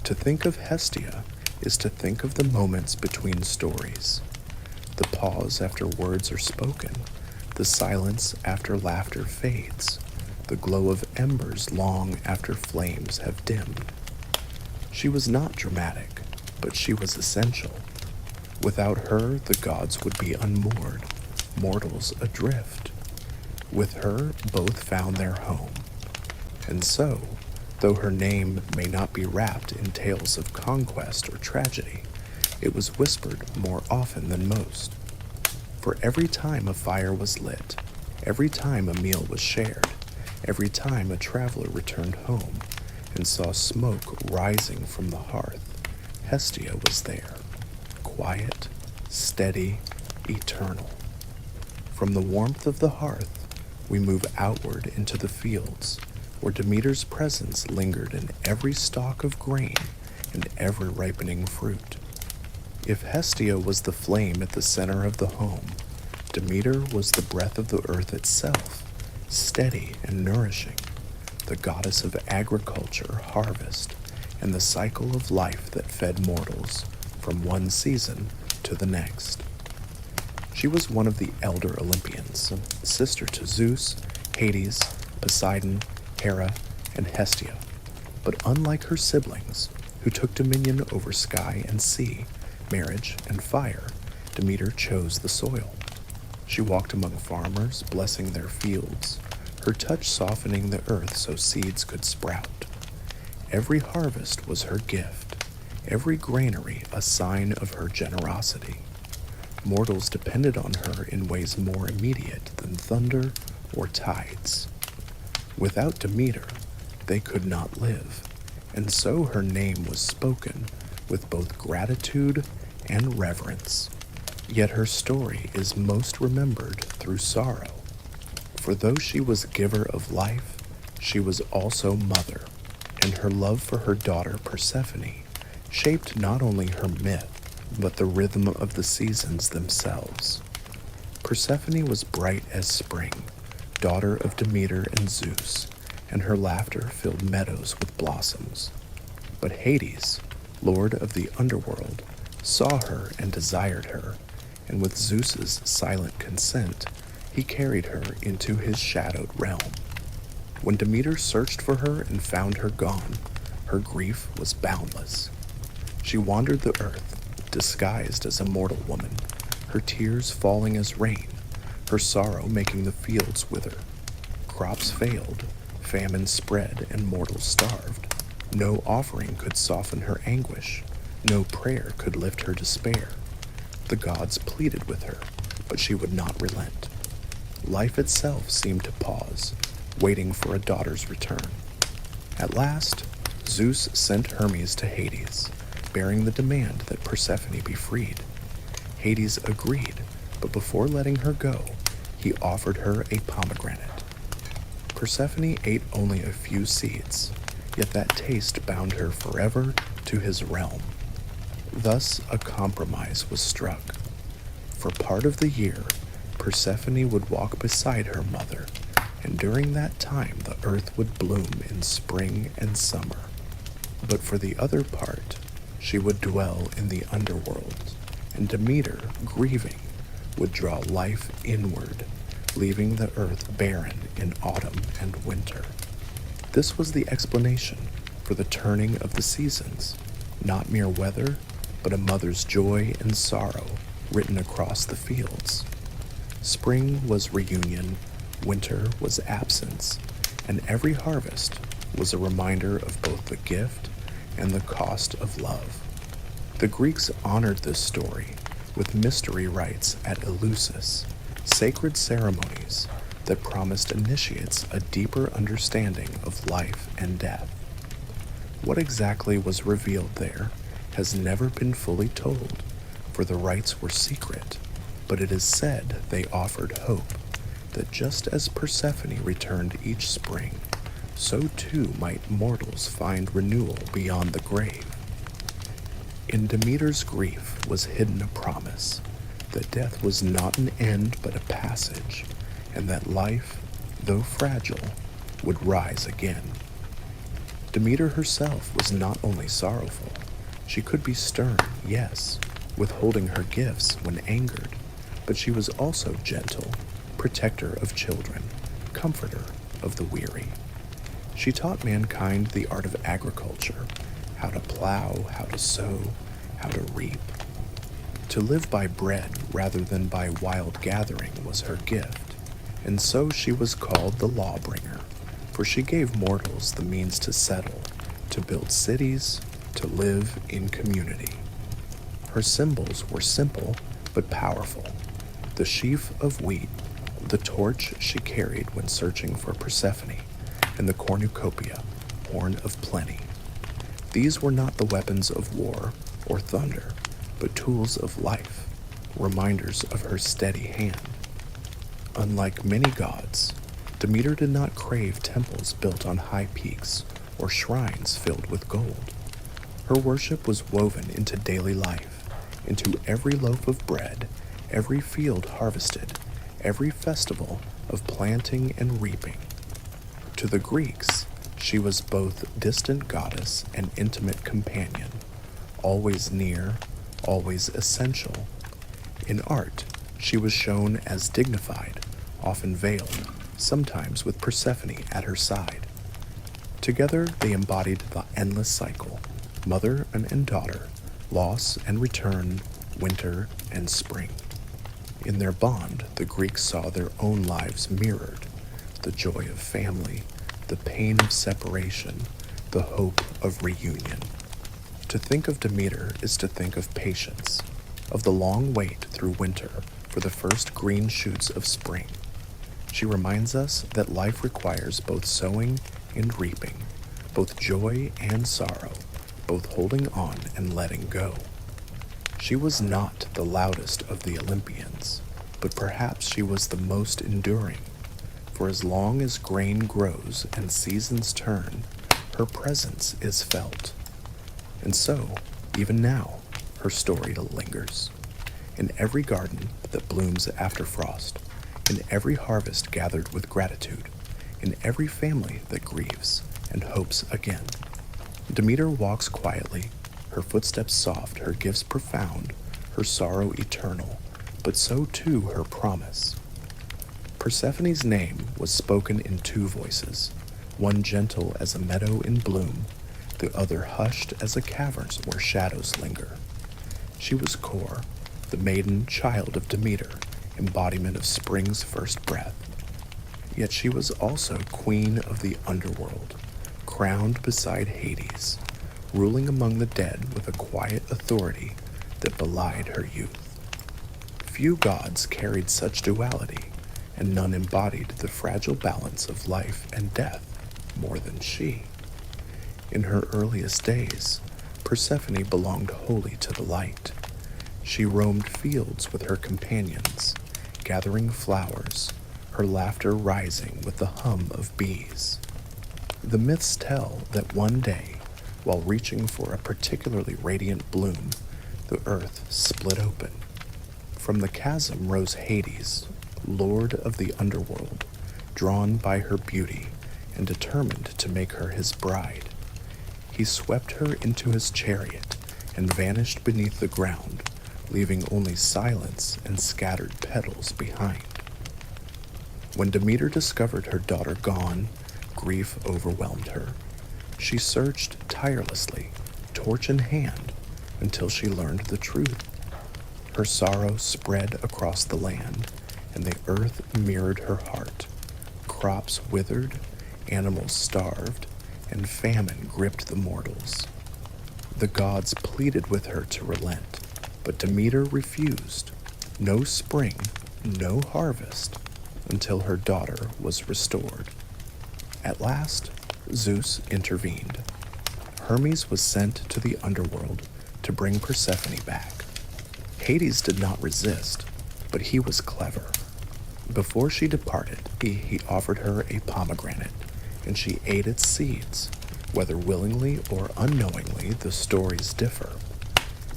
To think of Hestia is to think of the moments between stories, the pause after words are spoken, the silence after laughter fades, the glow of embers long after flames have dimmed. She was not dramatic, but she was essential. Without her, the gods would be unmoored, mortals adrift. With her, both found their home. And so, though her name may not be wrapped in tales of conquest or tragedy, it was whispered more often than most. For every time a fire was lit, every time a meal was shared, every time a traveler returned home and saw smoke rising from the hearth, Hestia was there, quiet, steady, eternal. From the warmth of the hearth, we move outward into the fields, where Demeter's presence lingered in every stalk of grain and every ripening fruit. If Hestia was the flame at the center of the home, Demeter was the breath of the earth itself, steady and nourishing, the goddess of agriculture, harvest, and the cycle of life that fed mortals from one season to the next. She was one of the elder Olympians, sister to Zeus, Hades, Poseidon, Hera, and Hestia. But unlike her siblings, who took dominion over sky and sea, marriage and fire, Demeter chose the soil. She walked among farmers, blessing their fields, her touch softening the earth so seeds could sprout. Every harvest was her gift, every granary a sign of her generosity. Mortals depended on her in ways more immediate than thunder or tides. Without Demeter, they could not live, and so her name was spoken with both gratitude and reverence. Yet her story is most remembered through sorrow. For though she was giver of life, she was also mother, and her love for her daughter Persephone shaped not only her myth, but the rhythm of the seasons themselves. Persephone was bright as spring, daughter of Demeter and Zeus, and her laughter filled meadows with blossoms. But Hades, lord of the underworld, saw her and desired her, and with Zeus's silent consent, he carried her into his shadowed realm. When Demeter searched for her and found her gone, her grief was boundless. She wandered the earth, disguised as a mortal woman, her tears falling as rain, her sorrow making the fields wither. Crops failed, famine spread, and mortals starved. No offering could soften her anguish, no prayer could lift her despair. The gods pleaded with her, but she would not relent. Life itself seemed to pause, waiting for a daughter's return. At last, Zeus sent Hermes to Hades, bearing the demand that Persephone be freed. Hades agreed, but before letting her go, he offered her a pomegranate. Persephone ate only a few seeds, yet that taste bound her forever to his realm. Thus a compromise was struck. For part of the year, Persephone would walk beside her mother, and during that time the earth would bloom in spring and summer. But for the other part, she would dwell in the underworld, and Demeter, grieving, would draw life inward, leaving the earth barren in autumn and winter. This was the explanation for the turning of the seasons, not mere weather, but a mother's joy and sorrow written across the fields. Spring was reunion, winter was absence, and every harvest was a reminder of both the gift and the cost of love. The Greeks honored this story with mystery rites at Eleusis, sacred ceremonies that promised initiates a deeper understanding of life and death. What exactly was revealed there has never been fully told, for the rites were secret, but it is said they offered hope that just as Persephone returned each spring, so too might mortals find renewal beyond the grave. In Demeter's grief was hidden a promise that death was not an end but a passage, and that life, though fragile, would rise again. Demeter herself was not only sorrowful, she could be stern, yes, withholding her gifts when angered, but she was also gentle, protector of children, comforter of the weary. She taught mankind the art of agriculture, how to plow, how to sow, how to reap. To live by bread rather than by wild gathering was her gift, and so she was called the lawbringer, for she gave mortals the means to settle, to build cities, to live in community. Her symbols were simple but powerful: the sheaf of wheat, the torch she carried when searching for Persephone, and the cornucopia, horn of plenty. These were not the weapons of war or thunder, but tools of life, reminders of her steady hand. Unlike many gods, Demeter did not crave temples built on high peaks or shrines filled with gold. Her worship was woven into daily life, into every loaf of bread, every field harvested, every festival of planting and reaping. To the Greeks, she was both distant goddess and intimate companion, always near, always essential. In art, she was shown as dignified, often veiled, sometimes with Persephone at her side. Together they embodied the endless cycle, mother and daughter, loss and return, winter and spring. In their bond, the Greeks saw their own lives mirrored: the joy of family, the pain of separation, the hope of reunion. To think of Demeter is to think of patience, of the long wait through winter for the first green shoots of spring. She reminds us that life requires both sowing and reaping, both joy and sorrow, both holding on and letting go. She was not the loudest of the Olympians, but perhaps she was the most enduring, for as long as grain grows and seasons turn, her presence is felt. And so, even now, her story lingers. In every garden that blooms after frost, in every harvest gathered with gratitude, in every family that grieves and hopes again. Demeter walks quietly, her footsteps soft, her gifts profound, her sorrow eternal, but so too her promise. Persephone's name was spoken in two voices, one gentle as a meadow in bloom, the other hushed as a cavern where shadows linger. She was Kor, the maiden child of Demeter, embodiment of spring's first breath. Yet she was also queen of the underworld, crowned beside Hades, ruling among the dead with a quiet authority that belied her youth. Few gods carried such duality, and none embodied the fragile balance of life and death more than she. In her earliest days, Persephone belonged wholly to the light. She roamed fields with her companions, gathering flowers, her laughter rising with the hum of bees. The myths tell that one day, while reaching for a particularly radiant bloom, the earth split open. From the chasm rose Hades, lord of the underworld, drawn by her beauty and determined to make her his bride. He swept her into his chariot and vanished beneath the ground, leaving only silence and scattered petals behind. When Demeter discovered her daughter gone, grief overwhelmed her. She searched tirelessly, torch in hand, until she learned the truth. Her sorrow spread across the land, and the earth mirrored her heart. Crops withered, animals starved, and famine gripped the mortals. The gods pleaded with her to relent, but Demeter refused. No spring, no harvest, until her daughter was restored. At last, Zeus intervened. Hermes was sent to the underworld to bring Persephone back. Hades did not resist, but he was clever. Before she departed, he offered her a pomegranate, and she ate its seeds. Whether willingly or unknowingly, the stories differ.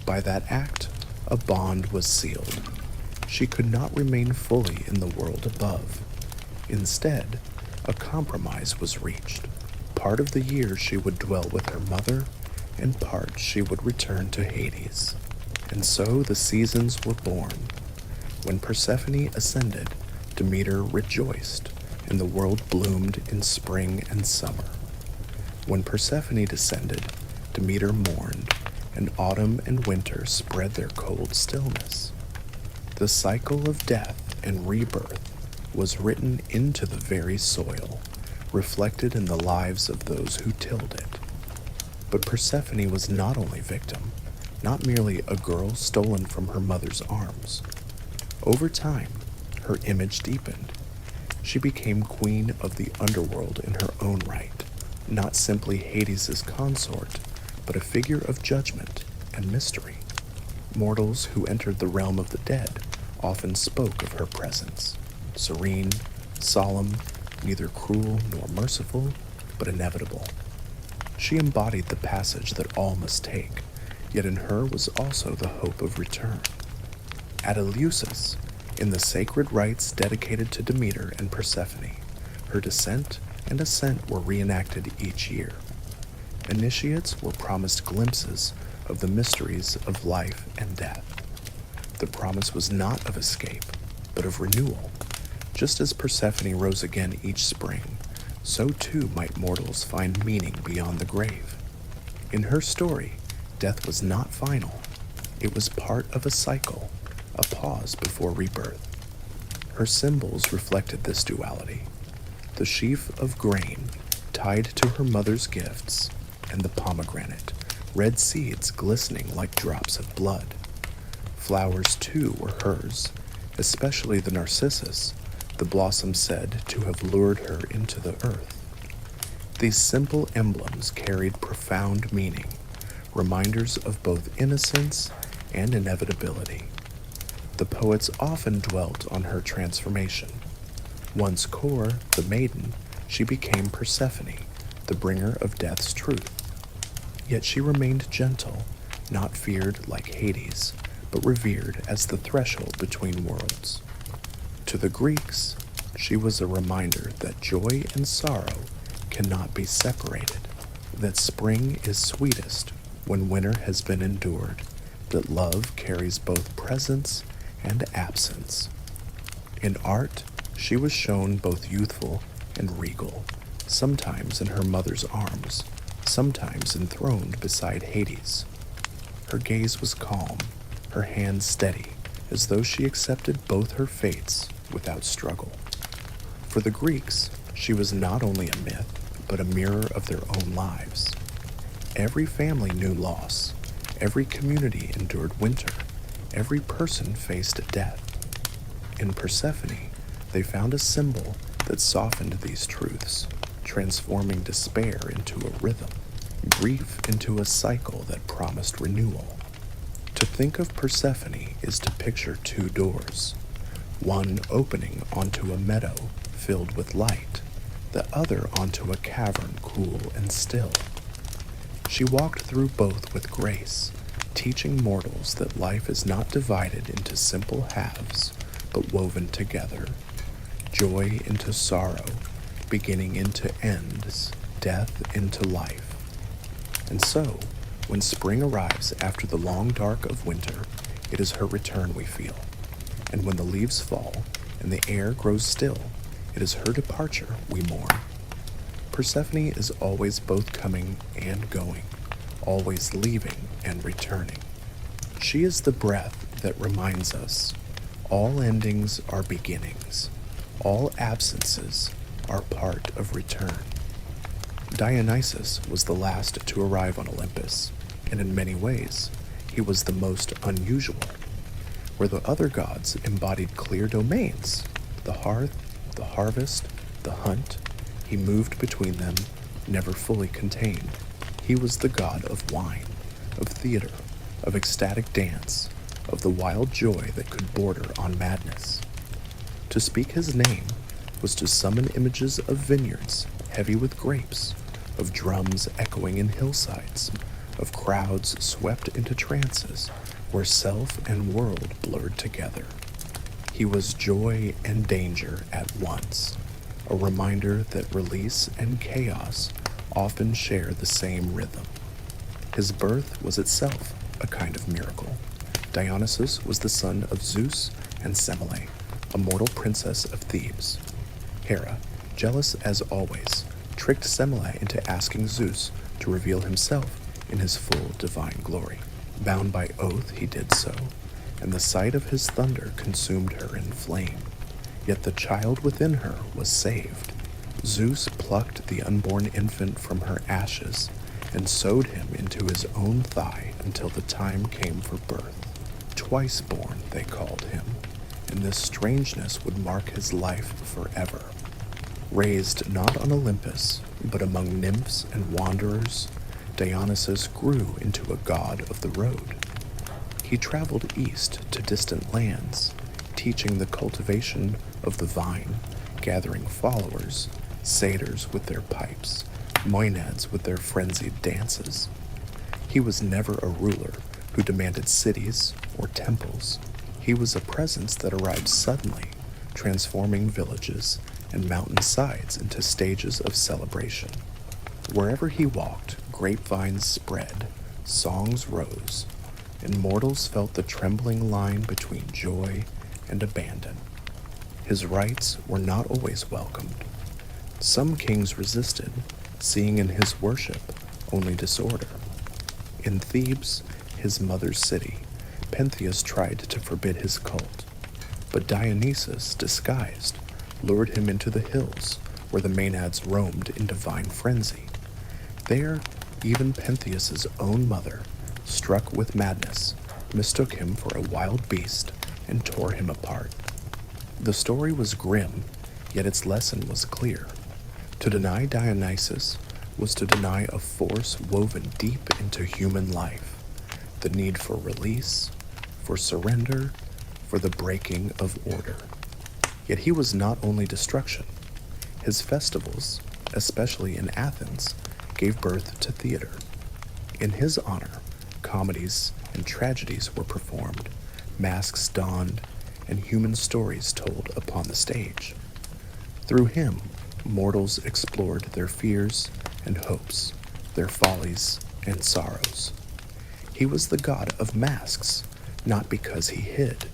By that act, a bond was sealed. She could not remain fully in the world above. Instead, a compromise was reached. Part of the year she would dwell with her mother, and part she would return to Hades. And so the seasons were born. When Persephone ascended, Demeter rejoiced, and the world bloomed in spring and summer. When Persephone descended, Demeter mourned, and autumn and winter spread their cold stillness. The cycle of death and rebirth was written into the very soil, reflected in the lives of those who tilled it. But Persephone was not only victim, not merely a girl stolen from her mother's arms. Over time, her image deepened. She became queen of the underworld in her own right, not simply Hades' consort, but a figure of judgment and mystery. Mortals who entered the realm of the dead often spoke of her presence, serene, solemn, neither cruel nor merciful, but inevitable. She embodied the passage that all must take, yet in her was also the hope of return. At Eleusis, in the sacred rites dedicated to Demeter and Persephone, her descent and ascent were reenacted each year. Initiates were promised glimpses of the mysteries of life and death. The promise was not of escape, but of renewal. Just as Persephone rose again each spring, so too might mortals find meaning beyond the grave. In her story, death was not final. It was part of a cycle, a pause before rebirth. Her symbols reflected this duality. The sheaf of grain tied to her mother's gifts, and the pomegranate, red seeds glistening like drops of blood. Flowers, too, were hers, especially the narcissus, the blossom said to have lured her into the earth. These simple emblems carried profound meaning, reminders of both innocence and inevitability. The poets often dwelt on her transformation. Once Kor, the maiden, she became Persephone, the bringer of death's truth. Yet she remained gentle, not feared like Hades, but revered as the threshold between worlds. To the Greeks, she was a reminder that joy and sorrow cannot be separated, that spring is sweetest when winter has been endured, that love carries both presence and absence. In art, she was shown both youthful and regal, sometimes in her mother's arms, sometimes enthroned beside Hades. Her gaze was calm, her hand steady, as though she accepted both her fates without struggle. For the Greeks, she was not only a myth, but a mirror of their own lives. Every family knew loss, every community endured winter, every person faced death. In Persephone, they found a symbol that softened these truths, transforming despair into a rhythm, grief into a cycle that promised renewal. To think of Persephone is to picture two doors, one opening onto a meadow filled with light, the other onto a cavern cool and still. She walked through both with grace, teaching mortals that life is not divided into simple halves, but woven together. Joy into sorrow, beginning into ends, death into life. And so, when spring arrives after the long dark of winter, it is her return we feel. And when the leaves fall and the air grows still, it is her departure we mourn. Persephone is always both coming and going, always leaving and returning. She is the breath that reminds us all endings are beginnings, all absences are part of return. Dionysus was the last to arrive on Olympus, and in many ways, he was the most unusual. Where the other gods embodied clear domains, the hearth, the harvest, the hunt, he moved between them, never fully contained. He was the god of wine, of theater, of ecstatic dance, of the wild joy that could border on madness. To speak his name was to summon images of vineyards heavy with grapes, of drums echoing in hillsides, of crowds swept into trances where self and world blurred together. He was joy and danger at once, a reminder that release and chaos often share the same rhythm. His birth was itself a kind of miracle. Dionysus was the son of Zeus and Semele, a mortal princess of Thebes. Hera, jealous as always, tricked Semele into asking Zeus to reveal himself in his full divine glory. Bound by oath, he did so, and the sight of his thunder consumed her in flame. Yet the child within her was saved. Zeus plucked the unborn infant from her ashes and sewed him into his own thigh until the time came for birth. Twice born, they called him, and this strangeness would mark his life forever. Raised not on Olympus, but among nymphs and wanderers, Dionysus grew into a god of the road. He traveled east to distant lands, teaching the cultivation of the vine, gathering followers, satyrs with their pipes, moinads with their frenzied dances. He was never a ruler who demanded cities or temples. He was a presence that arrived suddenly, transforming villages and mountain sides into stages of celebration. Wherever he walked, grapevines spread, songs rose, and mortals felt the trembling line between joy and abandon. His rites were not always welcomed. Some kings resisted, seeing in his worship only disorder. In Thebes, his mother's city, Pentheus tried to forbid his cult, but Dionysus, disguised, lured him into the hills where the Maenads roamed in divine frenzy. There, even Pentheus's own mother, struck with madness, mistook him for a wild beast and tore him apart. The story was grim, yet its lesson was clear. To deny Dionysus was to deny a force woven deep into human life, the need for release, for surrender, for the breaking of order. Yet he was not only destruction. His festivals, especially in Athens, gave birth to theater. In his honor, comedies and tragedies were performed, masks donned, and human stories told upon the stage. Through him, mortals explored their fears and hopes, their follies and sorrows. He was the god of masks, not because he hid,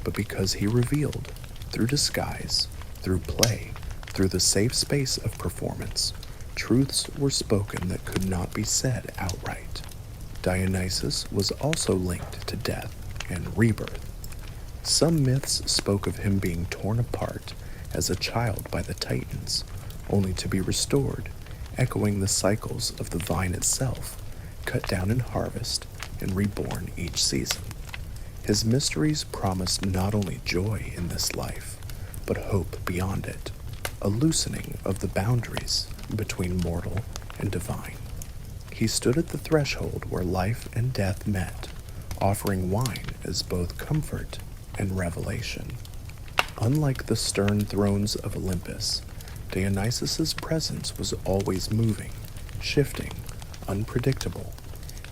but because he revealed, through disguise, through play, through the safe space of performance, truths were spoken that could not be said outright. Dionysus was also linked to death and rebirth. Some myths spoke of him being torn apart as a child by the Titans, only to be restored, echoing the cycles of the vine itself, cut down in harvest and reborn each season. His mysteries promised not only joy in this life, but hope beyond it, a loosening of the boundaries between mortal and divine. He stood at the threshold where life and death met, offering wine as both comfort and revelation. Unlike the stern thrones of Olympus, Dionysus's presence was always moving, shifting, unpredictable.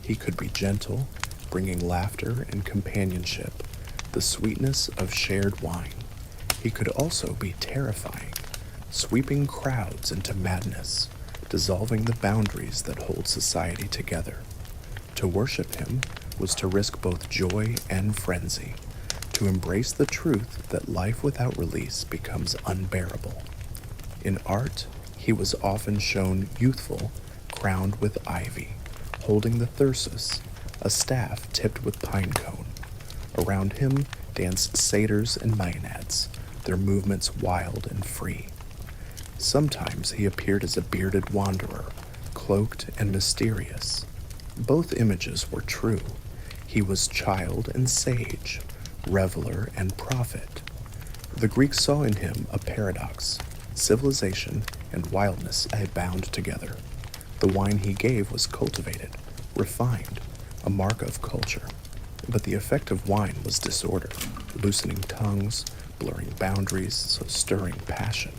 He could be gentle, bringing laughter and companionship, the sweetness of shared wine. He could also be terrifying, sweeping crowds into madness, dissolving the boundaries that hold society together. To worship him was to risk both joy and frenzy, to embrace the truth that life without release becomes unbearable. In art, he was often shown youthful, crowned with ivy, holding the thyrsus, a staff tipped with pine cone. Around him danced satyrs and maenads, their movements wild and free. Sometimes he appeared as a bearded wanderer, cloaked and mysterious. Both images were true. He was child and sage, reveler and prophet. The Greeks saw in him a paradox. Civilization and wildness had bound together. The wine he gave was cultivated, refined, a mark of culture. But the effect of wine was disorder, loosening tongues, blurring boundaries, stirring passion.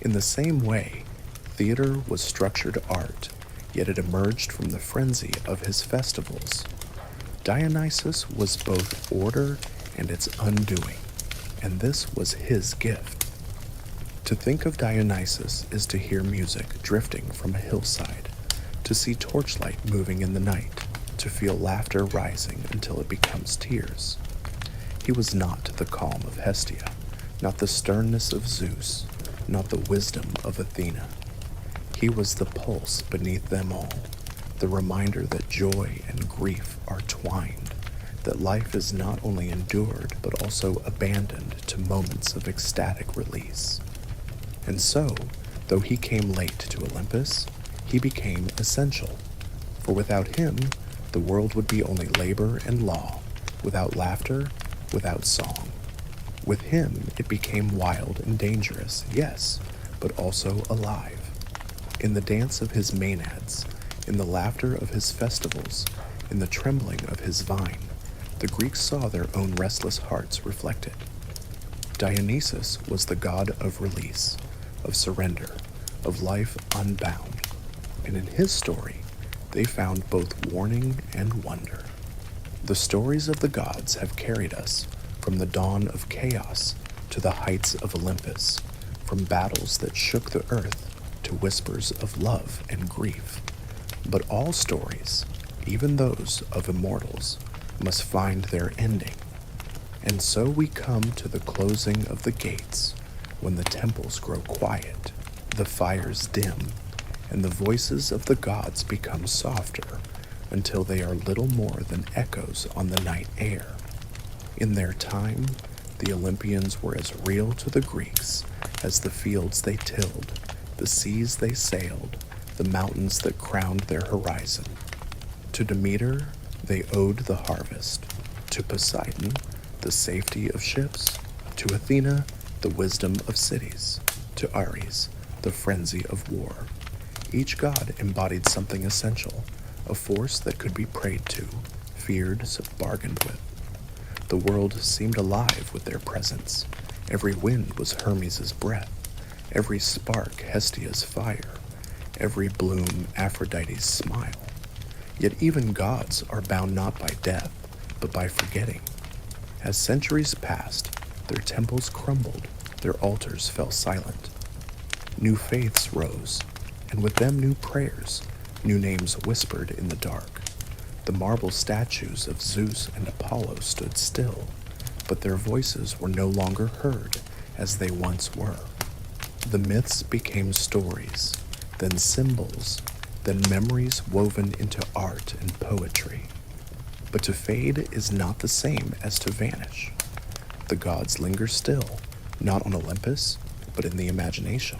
In the same way, theater was structured art, yet it emerged from the frenzy of his festivals. Dionysus was both order and its undoing, and this was his gift. To think of Dionysus is to hear music drifting from a hillside, to see torchlight moving in the night, to feel laughter rising until it becomes tears. He was not the calm of Hestia, not the sternness of Zeus, not the wisdom of Athena. He was the pulse beneath them all, the reminder that joy and grief are twined, that life is not only endured but also abandoned to moments of ecstatic release. And so, though he came late to Olympus, he became essential. For without him, the world would be only labor and law, without laughter, without song. With him, it became wild and dangerous, yes, but also alive. In the dance of his maenads, in the laughter of his festivals, in the trembling of his vine, the Greeks saw their own restless hearts reflected. Dionysus was the god of release, of surrender, of life unbound, and in his story, they found both warning and wonder. The stories of the gods have carried us from the dawn of chaos to the heights of Olympus, from battles that shook the earth to whispers of love and grief. But all stories, even those of immortals, must find their ending. And so we come to the closing of the gates, when the temples grow quiet, the fires dim, and the voices of the gods become softer until they are little more than echoes on the night air. In their time, the Olympians were as real to the Greeks as the fields they tilled, the seas they sailed, the mountains that crowned their horizon. To Demeter, they owed the harvest. To Poseidon, the safety of ships. To Athena, the wisdom of cities. To Ares, the frenzy of war. Each god embodied something essential, a force that could be prayed to, feared, bargained with. The world seemed alive with their presence. Every wind was Hermes' breath, every spark Hestia's fire, every bloom Aphrodite's smile. Yet even gods are bound not by death, but by forgetting. As centuries passed, their temples crumbled, their altars fell silent. New faiths rose, and with them new prayers, new names whispered in the dark. The marble statues of Zeus and Apollo stood still, but their voices were no longer heard as they once were. The myths became stories, then symbols, then memories woven into art and poetry. But to fade is not the same as to vanish. The gods linger still, not on Olympus, but in the imagination.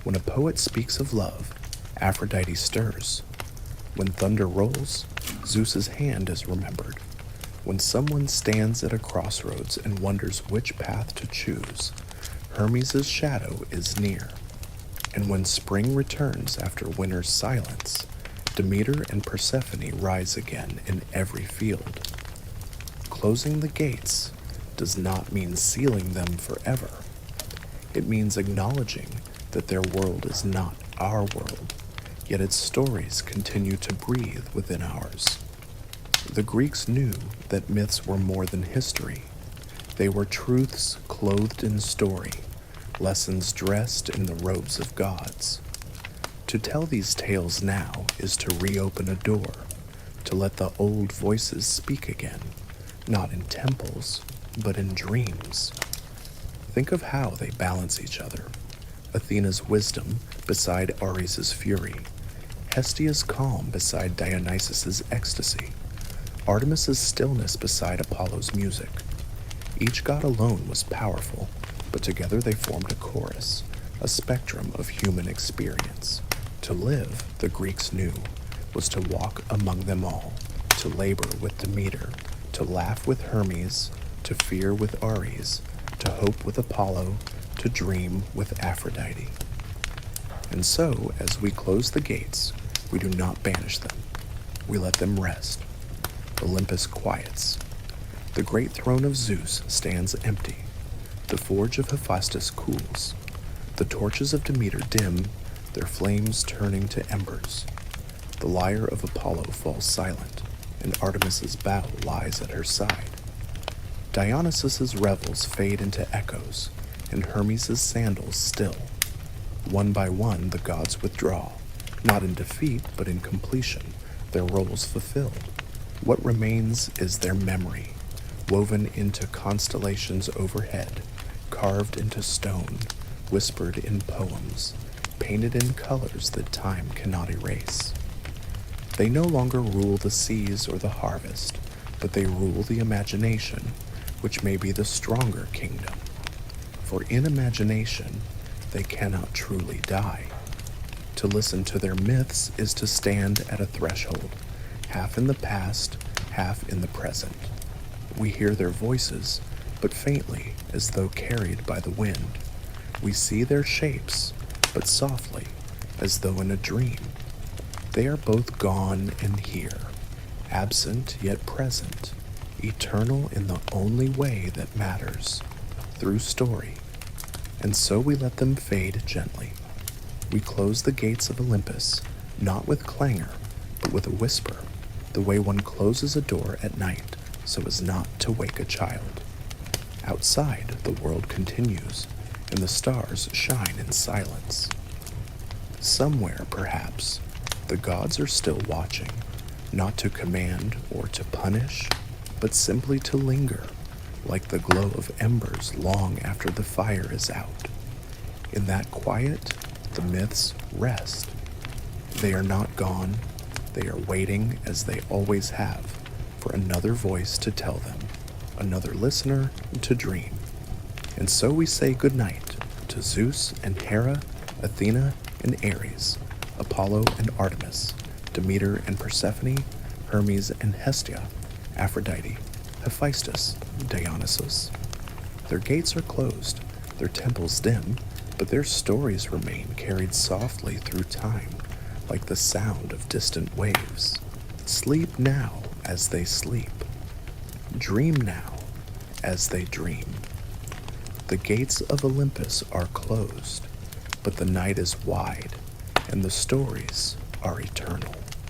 When a poet speaks of love, Aphrodite stirs. When thunder rolls, Zeus's hand is remembered. When someone stands at a crossroads and wonders which path to choose, Hermes' shadow is near. And when spring returns after winter's silence, Demeter and Persephone rise again in every field. Closing the gates does not mean sealing them forever. It means acknowledging that their world is not our world, yet its stories continue to breathe within ours. The Greeks knew that myths were more than history. They were truths clothed in story, lessons dressed in the robes of gods. To tell these tales now is to reopen a door, to let the old voices speak again, not in temples, but in dreams. Think of how they balance each other. Athena's wisdom beside Ares' fury, Hestia's calm beside Dionysus' ecstasy, Artemis's stillness beside Apollo's music. Each god alone was powerful, but together they formed a chorus, a spectrum of human experience. To live, the Greeks knew, was to walk among them all, to labor with Demeter, to laugh with Hermes, to fear with Ares, to hope with Apollo, to dream with Aphrodite. And so, as we close the gates, we do not banish them. We let them rest. Olympus quiets. The great throne of Zeus stands empty. The forge of Hephaestus cools. The torches of Demeter dim, their flames turning to embers. The lyre of Apollo falls silent, and Artemis's bow lies at her side. Dionysus's revels fade into echoes, and Hermes' sandals still. One by one the gods withdraw, not in defeat but in completion, their roles fulfilled. What remains is their memory, woven into constellations overhead, carved into stone, whispered in poems, painted in colors that time cannot erase. They no longer rule the seas or the harvest, but they rule the imagination, which may be the stronger kingdom. For in imagination, they cannot truly die. To listen to their myths is to stand at a threshold, half in the past, half in the present. We hear their voices, but faintly, as though carried by the wind. We see their shapes, but softly, as though in a dream. They are both gone and here, absent yet present, eternal in the only way that matters, through story. And so we let them fade gently. We close the gates of Olympus, not with clangor, but with a whisper, the way one closes a door at night so as not to wake a child. Outside, the world continues, and the stars shine in silence. Somewhere, perhaps, the gods are still watching, not to command or to punish, but simply to linger, like the glow of embers long after the fire is out. In that quiet, the myths rest. They are not gone. They are waiting, as they always have, for another voice to tell them, another listener to dream. And so we say goodnight to Zeus and Hera, Athena and Ares, Apollo and Artemis, Demeter and Persephone, Hermes and Hestia, Aphrodite, Hephaestus, Dionysus. Their gates are closed, their temples dim, but their stories remain carried softly through time, like the sound of distant waves. Sleep now as they sleep. Dream now as they dream. The gates of Olympus are closed, but the night is wide, and the stories are eternal.